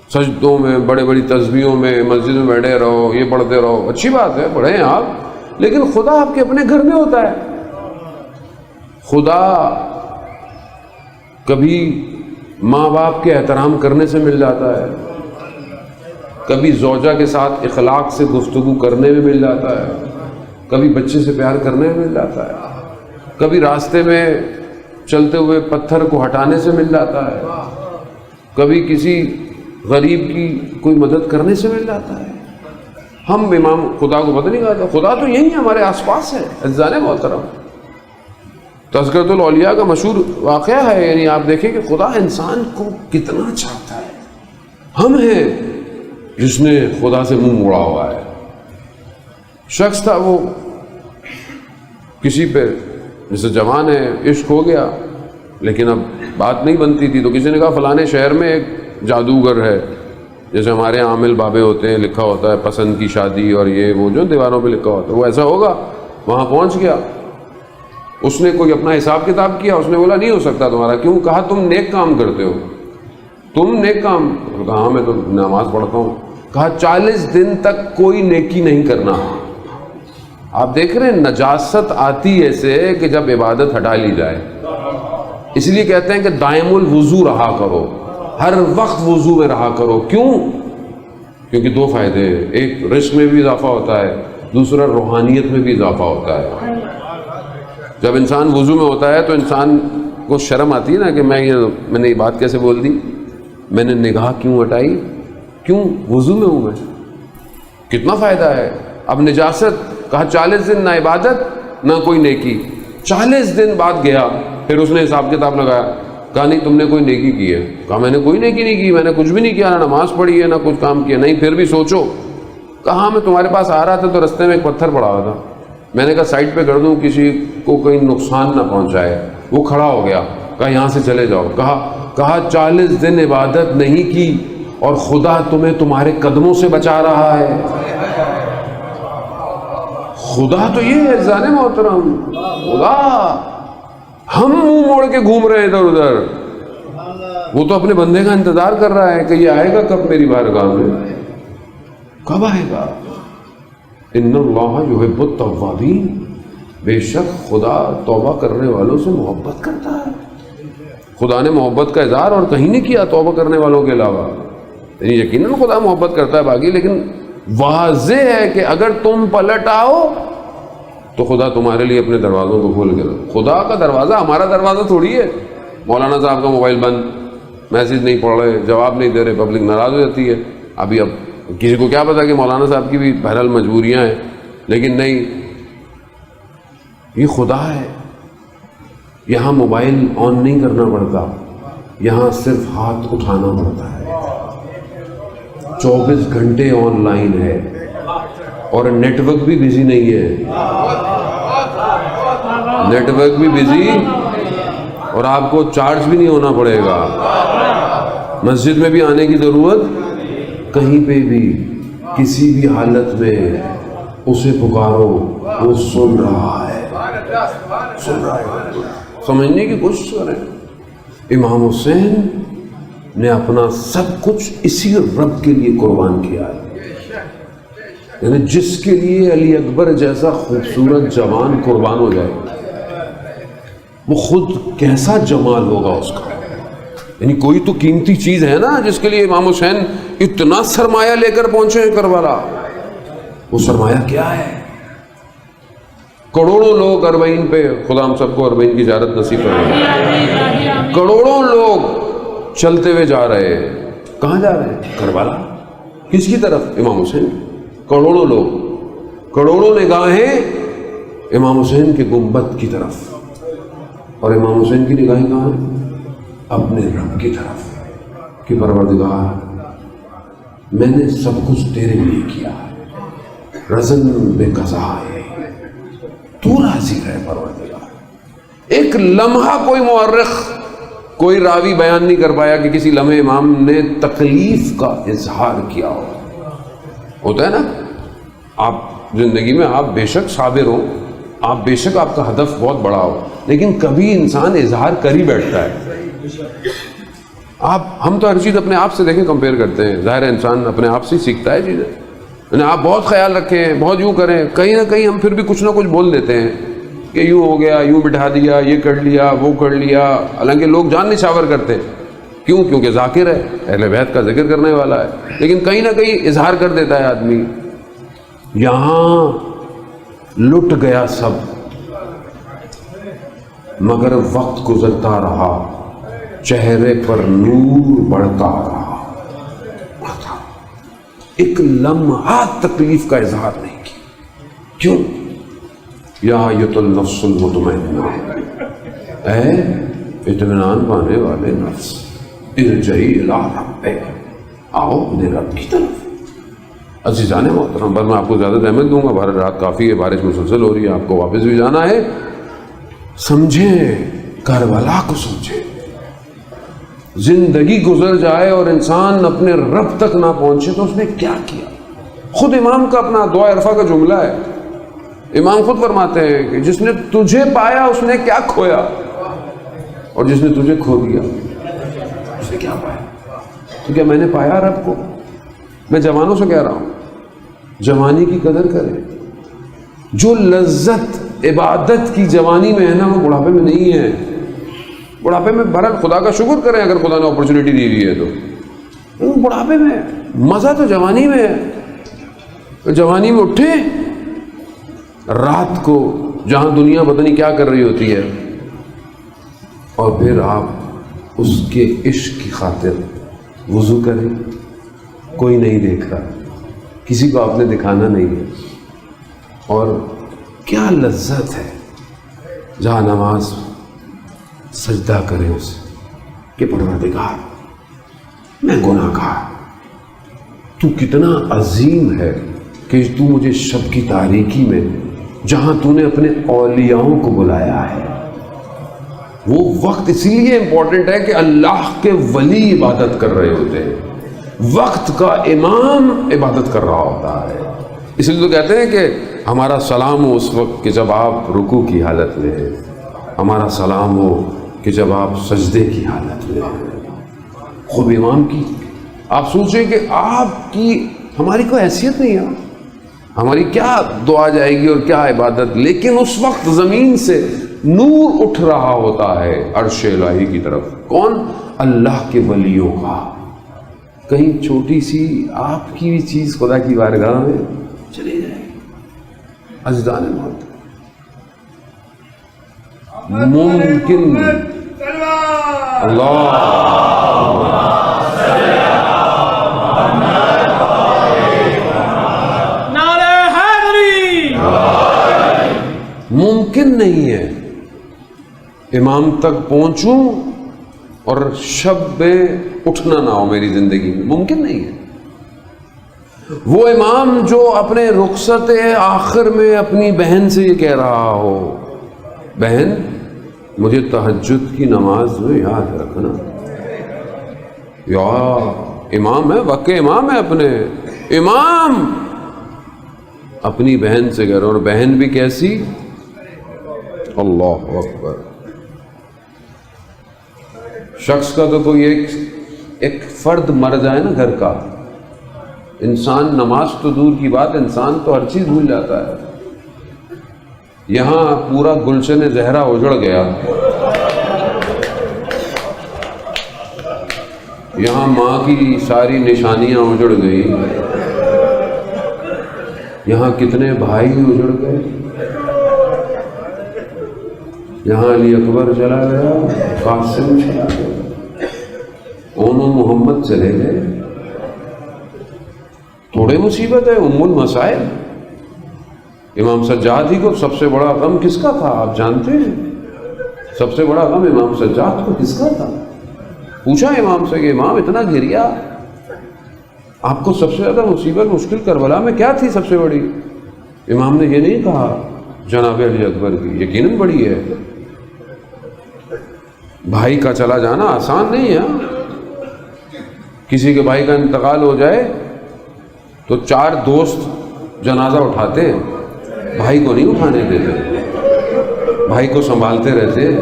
سجدوں میں، بڑے بڑی تسبیحوں میں، مسجد میں بیٹھے رہو، یہ پڑھتے رہو، اچھی بات ہے پڑھیں آپ، لیکن خدا آپ کے اپنے گھر میں ہوتا ہے۔ خدا کبھی ماں باپ کے احترام کرنے سے مل جاتا ہے، کبھی زوجہ کے ساتھ اخلاق سے گفتگو کرنے میں مل جاتا ہے، کبھی بچے سے پیار کرنے میں مل جاتا ہے، کبھی راستے میں چلتے ہوئے پتھر کو ہٹانے سے مل جاتا ہے، کبھی کسی غریب کی کوئی مدد کرنے سے مل جاتا ہے۔ ہم امام خدا کو پتہ نہیں کہتا، خدا تو یہی ہمارے آس پاس ہے۔ عزیزان محترم، تذکرۃ الاولیاء کا مشہور واقعہ ہے، یعنی آپ دیکھیں کہ خدا انسان کو کتنا چاہتا ہے۔ ہم ہیں جس نے خدا سے منہ موڑا ہوا ہے۔ شخص تھا، وہ کسی پہ جیسے جوان ہے، عشق ہو گیا، لیکن اب بات نہیں بنتی تھی، تو کسی نے کہا فلانے شہر میں ایک جادوگر ہے، جیسے ہمارے یہاں عامل بابے ہوتے ہیں، لکھا ہوتا ہے پسند کی شادی اور یہ وہ جو دیواروں پہ لکھا ہوتا ہے، وہ ایسا ہوگا۔ وہاں پہنچ گیا، اس نے کوئی اپنا حساب کتاب کیا، اس نے بولا نہیں ہو سکتا تمہارا۔ کیوں؟ کہا تم نیک کام کرتے ہو، تم نیک کام؟ کہا ہاں میں تو نماز پڑھتا ہوں۔ کہا 40 دن تک کوئی نیکی نہیں کرنا۔ آپ دیکھ رہے ہیں نجاست آتی ایسے کہ جب عبادت ہٹا لی جائے، اس لیے کہتے ہیں کہ دائم الوضو رہا کرو، ہر وقت وضو میں رہا کرو۔ کیوں؟ کیونکہ دو فائدے ہیں، ایک رزق میں بھی اضافہ ہوتا ہے، دوسرا روحانیت میں بھی اضافہ ہوتا ہے۔ جب انسان وضو میں ہوتا ہے تو انسان کو شرم آتی ہے نا کہ میں نے یہ بات کیسے بول دی، میں نے نگاہ کیوں ہٹائی، کیوں؟ وضو میں ہوں میں۔ کتنا فائدہ ہے۔ اب نجاست، کہا 40 دن نہ عبادت نہ کوئی نیکی۔ 40 دن بعد گیا، پھر اس نے حساب کتاب لگایا، کہا نہیں تم نے کوئی نیکی کی ہے۔ کہا میں نے کوئی نیکی نہیں کی، میں نے کچھ بھی نہیں کیا، نہ نماز پڑھی ہے نہ کچھ کام کیا۔ نہیں پھر بھی سوچو۔ کہا میں تمہارے پاس آ رہا تھا تو رستے میں ایک پتھر پڑا ہوا تھا، میں نے کہا سائڈ پہ کر دوں کسی کو کہیں نقصان نہ پہنچائے۔ وہ کھڑا ہو گیا، کہا یہاں سے چلے جاؤ۔ کہا 40 دن عبادت نہیں کی اور خدا تمہیں تمہارے قدموں سے بچا رہا ہے۔ خدا تو یہ ہے عزیزان محترم، خدا، ہم منہ موڑ کے گھوم رہے ہیں ادھر ادھر، وہ تو اپنے بندے کا انتظار کر رہا ہے کہ یہ آئے گا کب میری بارگاہ میں، کب آئے گا۔ ان اللہ یحب التوابین، بے شک خدا توبہ کرنے والوں سے محبت کرتا ہے۔ خدا نے محبت کا اظہار اور کہیں نہیں کیا توبہ کرنے والوں کے علاوہ، یعنی یقیناً خدا محبت کرتا ہے باقی، لیکن واضح ہے کہ اگر تم پلٹ آؤ تو خدا تمہارے لیے اپنے دروازوں کو کھول کے رکھو۔ خدا کا دروازہ ہمارا دروازہ تھوڑی ہے۔ مولانا صاحب کا موبائل بند، میسیج نہیں پڑھ رہے، جواب نہیں دے رہے، پبلک ناراض ہو جاتی ہے۔ اب کسی کو کیا پتا کہ مولانا صاحب کی بھی بہرحال مجبوریاں ہیں، لیکن نہیں، یہ خدا ہے۔ یہاں موبائل آن نہیں کرنا پڑتا، یہاں صرف ہاتھ اٹھانا پڑتا ہے۔ 24 گھنٹے آن لائن ہے اور نیٹ ورک بھی بزی نہیں ہے، نیٹ ورک بھی بزی، اور آپ کو چارج بھی نہیں ہونا پڑے گا، مسجد میں بھی آنے کی ضرورت، کہیں پہ بھی کسی بھی حالت میں اسے پکارو، وہ سن رہا ہے، سن رہا ہے۔ سمجھنے کی کوشش کریں، امام حسین نے اپنا سب کچھ اسی رب کے لیے قربان کیا ہے۔ یعنی جس کے لیے علی اکبر جیسا خوبصورت جوان قربان ہو جائے وہ خود کیسا جمال ہوگا اس کا. یعنی کوئی تو قیمتی چیز ہے نا جس کے لیے امام حسین اتنا سرمایہ لے کر پہنچے ہیں کربلا. وہ سرمایہ کیا ہے؟ کروڑوں لوگ اربعین پہ، خدا ہم سب کو اربعین کی زیارت نصیب فرمائے. کروڑوں لوگ چلتے ہوئے جا رہے ہیں. کہاں جا رہے ہیں؟ کربلا. کس کی طرف؟ امام حسین. کروڑوں لوگ، کروڑوں نگاہیں امام حسین کے گنبد کی طرف. اور امام حسین کی نگاہیں کہاں ہیں؟ اپنے رب کی طرف کہ پروردگار میں نے سب کچھ تیرے لیے کیا ہے، رزن بے قضا ہے، تو راضی ہے پروردگار. ایک لمحہ کوئی مورخ، کوئی راوی بیان نہیں کر پایا کہ کسی لمحے امام نے تکلیف کا اظہار کیا ہو. ہوتا ہے نا، آپ زندگی میں آپ بے شک صابر ہو، آپ بے شک آپ کا ہدف بہت بڑا ہو، لیکن کبھی انسان اظہار کر ہی بیٹھتا ہے. ہم تو ہر چیز اپنے آپ سے دیکھیں، کمپیئر کرتے ہیں. ظاہر ہے انسان اپنے آپ سے سیکھتا ہے چیزیں. یعنی آپ بہت خیال رکھیں، بہت یوں کریں، کہیں نہ کہیں ہم پھر بھی کچھ نہ کچھ بول دیتے ہیں کہ یوں ہو گیا، یوں بٹھا دیا، یہ کر لیا، وہ کر لیا. حالانکہ لوگ جان نشاور کرتے. کیوں؟ کیونکہ ذاکر ہے، اہل بیت کا ذکر کرنے والا ہے. لیکن کہیں نہ کہیں اظہار کر دیتا ہے آدمی. یہاں لٹ گیا سب، مگر وقت گزرتا رہا، چہرے پر نور بڑھتا رہا. ایک لمحہ تکلیف کا اظہار نہیں کیا. کیوں؟ یا ایت النفس المطمئنہ، اے اطمینان پانے والے نفس، ارجعی الی ربک، آؤ اپنے رب کی طرف. عزیزان محترم، بس میں آپ کو زیادہ اہمیت دوں گا، بھر رات کافی ہے، بارش مسلسل ہو رہی ہے، آپ کو واپس بھی جانا ہے. سمجھیں کربلا کو، سمجھیں. زندگی گزر جائے اور انسان اپنے رب تک نہ پہنچے تو اس نے کیا کیا. خود امام کا اپنا دعا عرفہ کا جملہ ہے. امام خود فرماتے ہیں کہ جس نے تجھے پایا اس نے کیا کھویا، اور جس نے تجھے کھو دیا اس نے کیا پایا. تو کیا میں نے پایا رب کو؟ میں جوانوں سے کہہ رہا ہوں، جوانی کی قدر کریں. جو لذت عبادت کی جوانی میں ہے نا، وہ بڑھاپے میں نہیں ہے. بڑھاپے میں بہرحال خدا کا شکر کریں اگر خدا نے اپرچونٹی دی ہوئی ہے تو. بڑھاپے میں مزہ تو جوانی میں ہے. جوانی میں اٹھے رات کو جہاں دنیا پتہ نہیں کیا کر رہی ہوتی ہے، اور پھر آپ اس کے عشق کی خاطر وضو کریں. کوئی نہیں دیکھ رہا، کسی کو آپ نے دکھانا نہیں ہے. اور کیا لذت ہے جہاں نماز سجدہ کرے اسے کہ پروردگار میں گناہ گار، تو کتنا عظیم ہے کہ تو مجھے شب کی تاریکی میں جہاں تو نے اپنے اولیاؤں کو بلایا ہے. وہ وقت اسی لیے امپورٹنٹ ہے کہ اللہ کے ولی عبادت کر رہے ہوتے ہیں، وقت کا امام عبادت کر رہا ہوتا ہے. اس لیے تو کہتے ہیں کہ ہمارا سلام ہو اس وقت کہ جب آپ رکوع کی حالت میں ہیں، ہمارا سلام ہو کہ جب آپ سجدے کی حالت میں ہیں. خود امام کی آپ سوچیں کہ آپ کی ہماری کوئی حیثیت نہیں ہے، ہماری کیا دعا جائے گی اور کیا عبادت، لیکن اس وقت زمین سے نور اٹھ رہا ہوتا ہے عرش الہی کی طرف. کون؟ اللہ کے ولیوں کا. کہیں چھوٹی سی آپ کی بھی چیز خدا کی بارگاہ میں چلی جائے. عزیزان محترم، ممکن اللہ ممکن نہیں ہے امام تک پہنچوں اور شب میں اٹھنا نہ ہو میری زندگی میں. ممکن نہیں ہے. وہ امام جو اپنے رخصت آخر میں اپنی بہن سے یہ کہہ رہا ہو، بہن مجھے تہجد کی نماز میں یاد رکھنا. یا امام ہے، واقعی امام ہے، اپنے امام اپنی بہن سے کہہ رہا ہوں، اور بہن بھی کیسی؟ اللہ اکبر. شخص کا تو کوئی ایک فرد مر جائے نا گھر کا، انسان نماز تو دور کی بات، انسان تو ہر چیز بھول جاتا ہے۔ یہاں پورا گلشن زہرا اجڑ گیا، یہاں ماں کی ساری نشانیاں اجڑ گئی، یہاں کتنے بھائی اجڑ گئے، یہاں علی اکبر چلا گیا، قاسم چلا گیا، اونو محمد چلے گئے۔ تھوڑے مصیبت ہے، ام المصائب۔ امام سجاد ہی کو سب سے بڑا غم کس کا تھا آپ جانتے ہیں؟ سب سے بڑا غم امام سجاد کو کس کا تھا؟ پوچھا امام سے کہ امام اتنا گریا، آپ کو سب سے زیادہ مصیبت مشکل کربلا میں کیا تھی سب سے بڑی؟ امام نے یہ نہیں کہا جناب علی اکبر کی، یقیناً بڑی ہے۔ بھائی کا چلا جانا آسان نہیں ہے۔ کسی کے بھائی کا انتقال ہو جائے تو 4 دوست جنازہ اٹھاتے ہیں، بھائی کو نہیں اٹھانے دیتے، بھائی کو سنبھالتے رہتے ہیں۔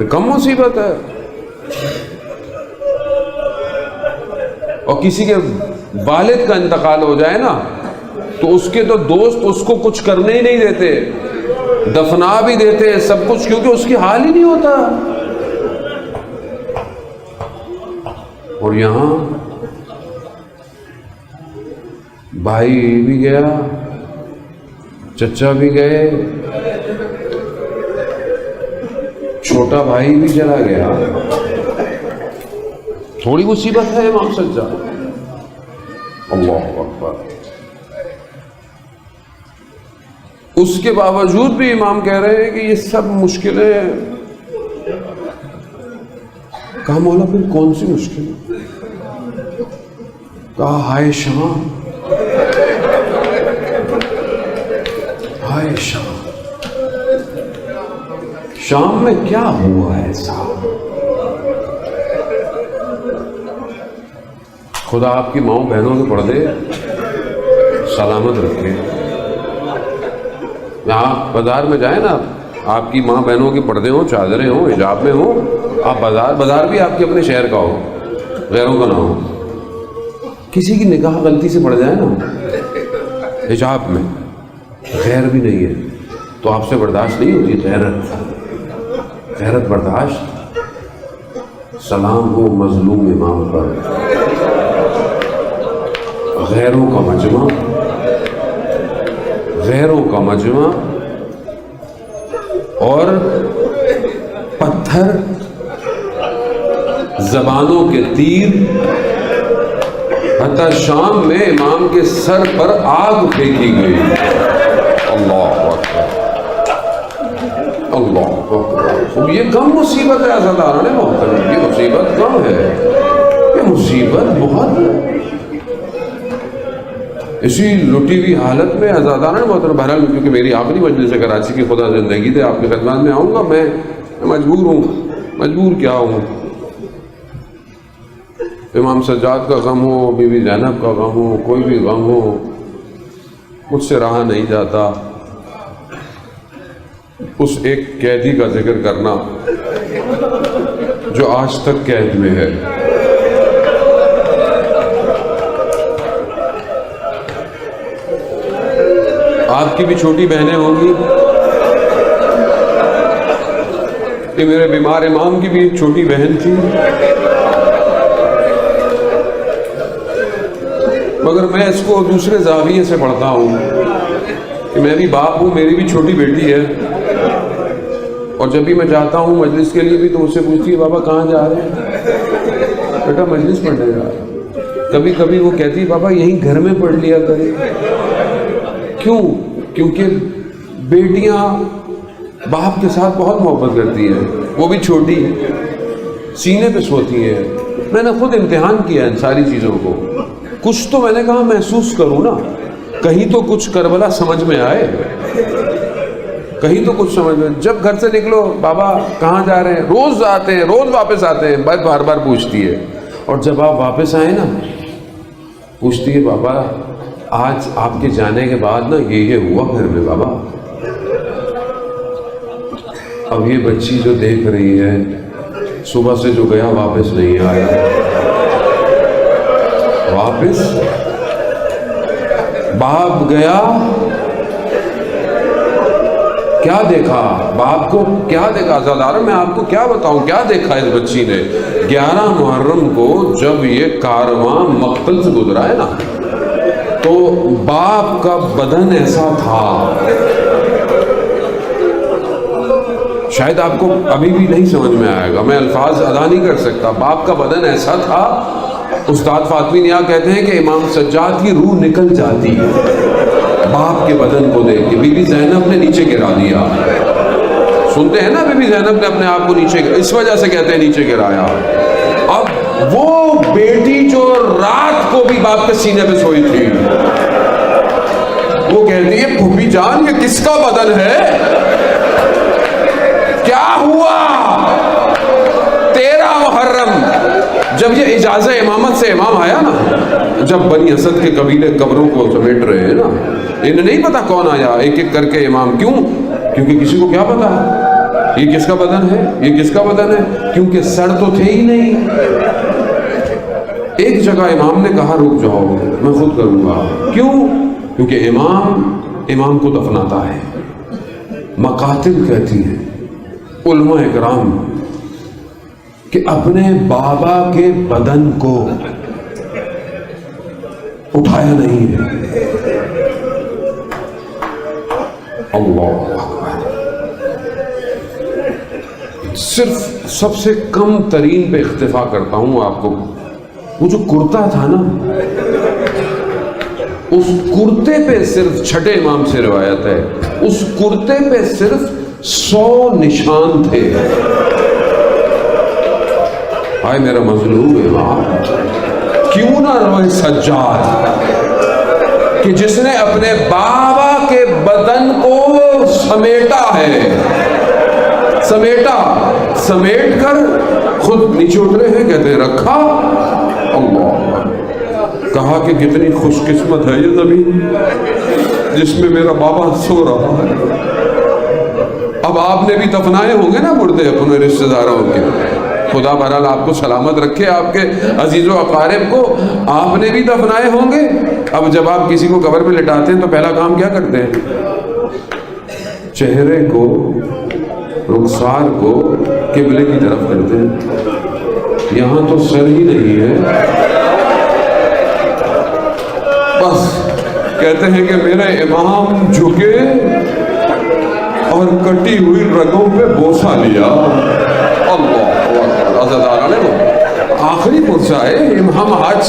کم مصیبت ہے۔ اور کسی کے والد کا انتقال ہو جائے نا تو اس کے تو دوست اس کو کچھ کرنے ہی نہیں دیتے، دفنا بھی دیتے ہیں سب کچھ، کیونکہ اس کی حال ہی نہیں ہوتا۔ اور یہاں بھائی بھی گیا، چچا بھی گئے، چھوٹا بھائی بھی چلا گیا۔ تھوڑی مصیبت ہے امام سجاد؟ اللہ اکبر۔ اس کے باوجود بھی امام کہہ رہے ہیں کہ یہ سب مشکلیں، کہا مولا پھر کون سی مشکل؟ کہا ہائے شام، ہائے شام، شام میں کیا ہوا ایسا؟ خدا آپ کی ماؤں بہنوں کے پردے سلامت رکھے۔ آپ بازار میں جائیں نا، آپ کی ماں بہنوں کے پردے ہوں، چادریں ہوں، حجاب میں ہوں، آپ بازار بھی آپ کے اپنے شہر کا ہو، غیروں کا نہ ہو۔ کسی کی نگاہ غلطی سے پڑ جائے نا حجاب میں، غیر بھی نہیں ہے تو آپ سے برداشت نہیں ہوتی غیرت برداشت۔ سلام ہو مظلوم امام پر، غیروں کا مجمع، غیروں کا مجمع، اور پتھر، زبانوں کے تیر، حتیٰ شام میں امام کے سر پر آگ پھینکی گئی۔ اللہ اکبر، اللہ اکبر۔ یہ کم مصیبت ہے عزاداران محترم، یہ مصیبت کم ہے، یہ مصیبت بہت ہے۔ اسی لٹی ہوئی حالت میں عزاداران محترم، بہرحال کیونکہ میری آخری مجلس ہے کراچی کی، خدا زندگی دے آپ کی خدمت میں آؤں گا، میں مجبور ہوں، مجبور کیا ہوں۔ امام سجاد کا غم ہو، بی بی زینب کا غم ہو، کوئی بھی غم ہو، مجھ سے رہا نہیں جاتا اس ایک قیدی کا ذکر کرنا جو آج تک قید میں ہے۔ آپ کی بھی چھوٹی بہنیں ہوں گی، کہ میرے بیمار امام کی بھی ایک چھوٹی بہن تھی، مگر میں اس کو دوسرے زاویے سے پڑھتا ہوں کہ میں بھی باپ ہوں، میری بھی چھوٹی بیٹی ہے، اور جب بھی میں جاتا ہوں مجلس کے لیے بھی تو مجھ سے پوچھتی ہے بابا کہاں جا رہے ہیں؟ بیٹا مجلس پڑھنے جا رہا ہوں۔ کبھی کبھی وہ کہتی ہے بابا یہیں گھر میں پڑھ لیا کرے۔ کیوں؟ کیونکہ بیٹیاں باپ کے ساتھ بہت محبت کرتی ہیں، وہ بھی چھوٹی، سینے پہ سوتی ہیں۔ میں نے خود امتحان کیا ان ساری چیزوں کو، کچھ تو میں نے کہا محسوس کروں نا، کہیں تو کچھ کربلا سمجھ میں آئے، کہیں تو کچھ سمجھ میں۔ جب گھر سے نکلو بابا کہاں جا رہے ہیں، روز آتے ہیں، روز واپس آتے ہیں، بار بار پوچھتی ہے، اور جب آپ واپس آئے نا پوچھتی ہے بابا آج آپ کے جانے کے بعد نا یہ ہوا گھر میں بابا۔ اب یہ بچی جو دیکھ رہی ہے صبح سے جو گیا واپس نہیں آیا. واپس باپ گیا, کیا دیکھا باپ کو, کیا دیکھا عزاداروں, میں آپ کو کیا بتاؤں کیا دیکھا اس بچی نے. 11 محرم کو جب یہ کارواں مقتل سے گزرا ہے نا, تو باپ کا بدن ایسا تھا, شاید آپ کو ابھی بھی نہیں سمجھ میں آئے گا, میں الفاظ ادا نہیں کر سکتا. باپ کا بدن ایسا تھا, استاد فاطمی نیا کہتے ہیں کہ امام سجاد کی روح نکل جاتی ہے باپ کے بدن کو دیکھ کے. بی بی زینب نے نیچے گرا دیا, سنتے ہیں نا, بی بی زینب نے اپنے آپ کو نیچے, اس وجہ سے کہتے ہیں نیچے گرایا. اب وہ بیٹی جو رات کو بھی باپ کے سینے پہ سوئی تھی, وہ کہتی ہے پھوپھی جان یہ کس کا بدن ہے, کیا ہوا. 13 محرم جب یہ اجازہ امامت سے امام آیا نا, جب بنی اسد کے قبیلے قبروں کو سمیٹ رہے ہیں نا, انہیں نہیں پتا کون آیا ایک ایک کر کے امام. کیوں؟ کیونکہ کسی کو کیا پتا یہ کس کا بدن ہے, یہ کس کا بدن ہے, کیونکہ سر تو تھے ہی نہیں. ایک جگہ امام نے کہا رک جاؤ میں خود کروں گا. کیوں؟ کیونکہ امام کو دفناتا ہے. مقاتل کہتی ہیں علماء اکرام کہ اپنے بابا کے بدن کو اٹھایا نہیں ہے. اللہ اکبر. صرف سب سے کم ترین پہ اکتفا کرتا ہوں آپ کو. وہ جو کرتا تھا نا, اس کرتے پہ صرف چھٹے امام سے روایت ہے, اس کرتے پہ صرف 100 نشان تھے. ہائے میرا مظلوم امام, کیوں نہ روئے سجاد کہ جس نے اپنے بابا کے بدن کو سمیٹا ہے, سمیٹ کر خود نیچے اترے ہیں. کہتے ہیں رکھا. اللہ, کہا کہ کتنی خوش قسمت ہے یہ زمین جس میں میرا بابا سو رہا ہے. اب آپ نے بھی دفنائے ہوں گے نا مردے اپنے رشتہ داروں کے, خدا بہرحال آپ کو سلامت رکھے, آپ کے عزیز و اقارب کو آپ نے بھی دفنائے ہوں گے. اب جب آپ کسی کو قبر پہ لٹاتے ہیں تو پہلا کام کیا کرتے ہیں؟ چہرے کو, رخسار کو قبلے کی طرف کرتے ہیں. یہاں تو سر ہی نہیں ہے, بس کہتے ہیں کہ میرا امام جھکے اور کٹی ہوئی رگوں پہ بوسہ لیا. اللہ عزادارہ نے وہ آخری پرسہ ہے, ہم حج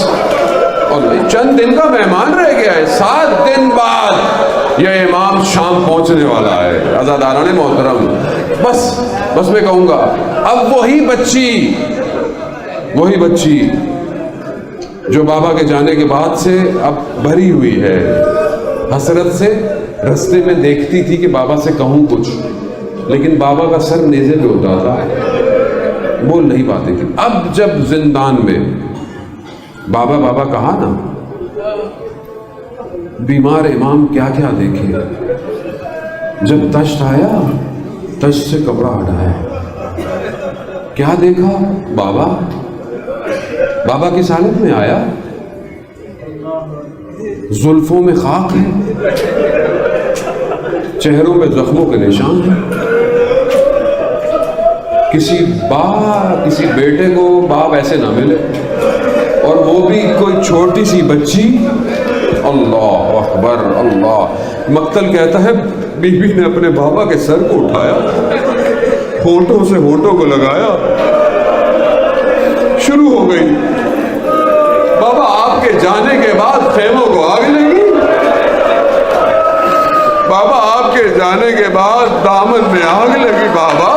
اور چند دن کا مہمان رہ گیا ہے, 7 دن بعد یہ امام شام پہنچنے والا ہے. عزادارہ نے محترم, بس میں کہوں گا اب وہی بچی جو بابا کے جانے کے بعد سے اب بھری ہوئی ہے حسرت سے, رستے میں دیکھتی تھی کہ بابا سے کہوں کچھ, لیکن بابا کا سر نیزے پہ ہوتا تھا, بول نہیں پاتے تھے. اب جب زندان میں بابا کہا نا, بیمار امام کیا کیا دیکھے. جب تشت آیا, تشت سے کپڑا ہٹایا, کیا دیکھا بابا کس حالت میں آیا, زلفوں میں خاک ہے, چہروں پہ زخموں کے نشان ہیں. کسی بیٹے کو باپ ایسے نہ ملے, اور وہ بھی کوئی چھوٹی سی بچی. اللہ اکبر. اللہ. مقتل کہتا ہے بی بی نے اپنے بابا کے سر کو اٹھایا, ہونٹوں سے ہونٹوں کو لگایا, شروع ہو گئی. بابا آپ کے جانے کے بعد خیموں کو آگ لگی, بابا آپ کے جانے کے بعد دامن میں آگ لگی. بابا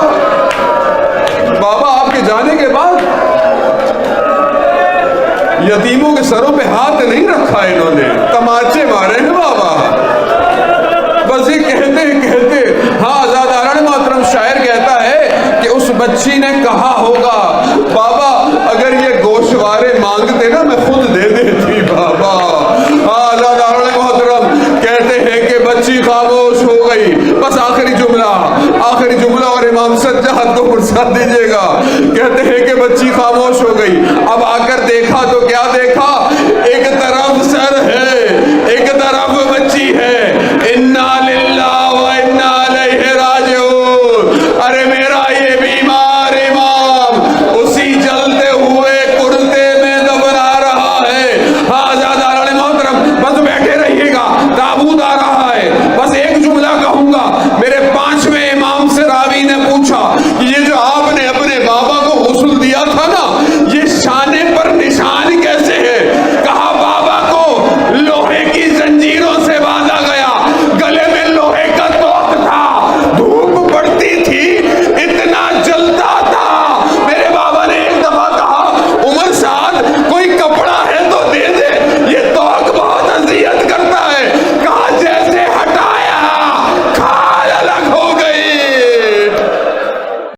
آپ کے جانے کے بعد یتیموں کے سروں پہ ہاتھ نہیں رکھا, انہوں نے تماچے مارے ہیں بابا. بس یہ کہتے ہاں عزاداران محترم, شاعر کہتا ہے کہ اس بچی نے کہا ہوگا بابا اگر یہ گوشوارے مانگتے نا میں خود دے دیتی. بابا ہاں عزاداران محترم کہتے ہیں کہ بچی خاموش ہو گئی. بس آخری جملہ اور امام سجاد کو فرصت دیجیے گا. کہتے ہیں کہ بچی خاموش ہو گئی. اب آ کر دیکھا تو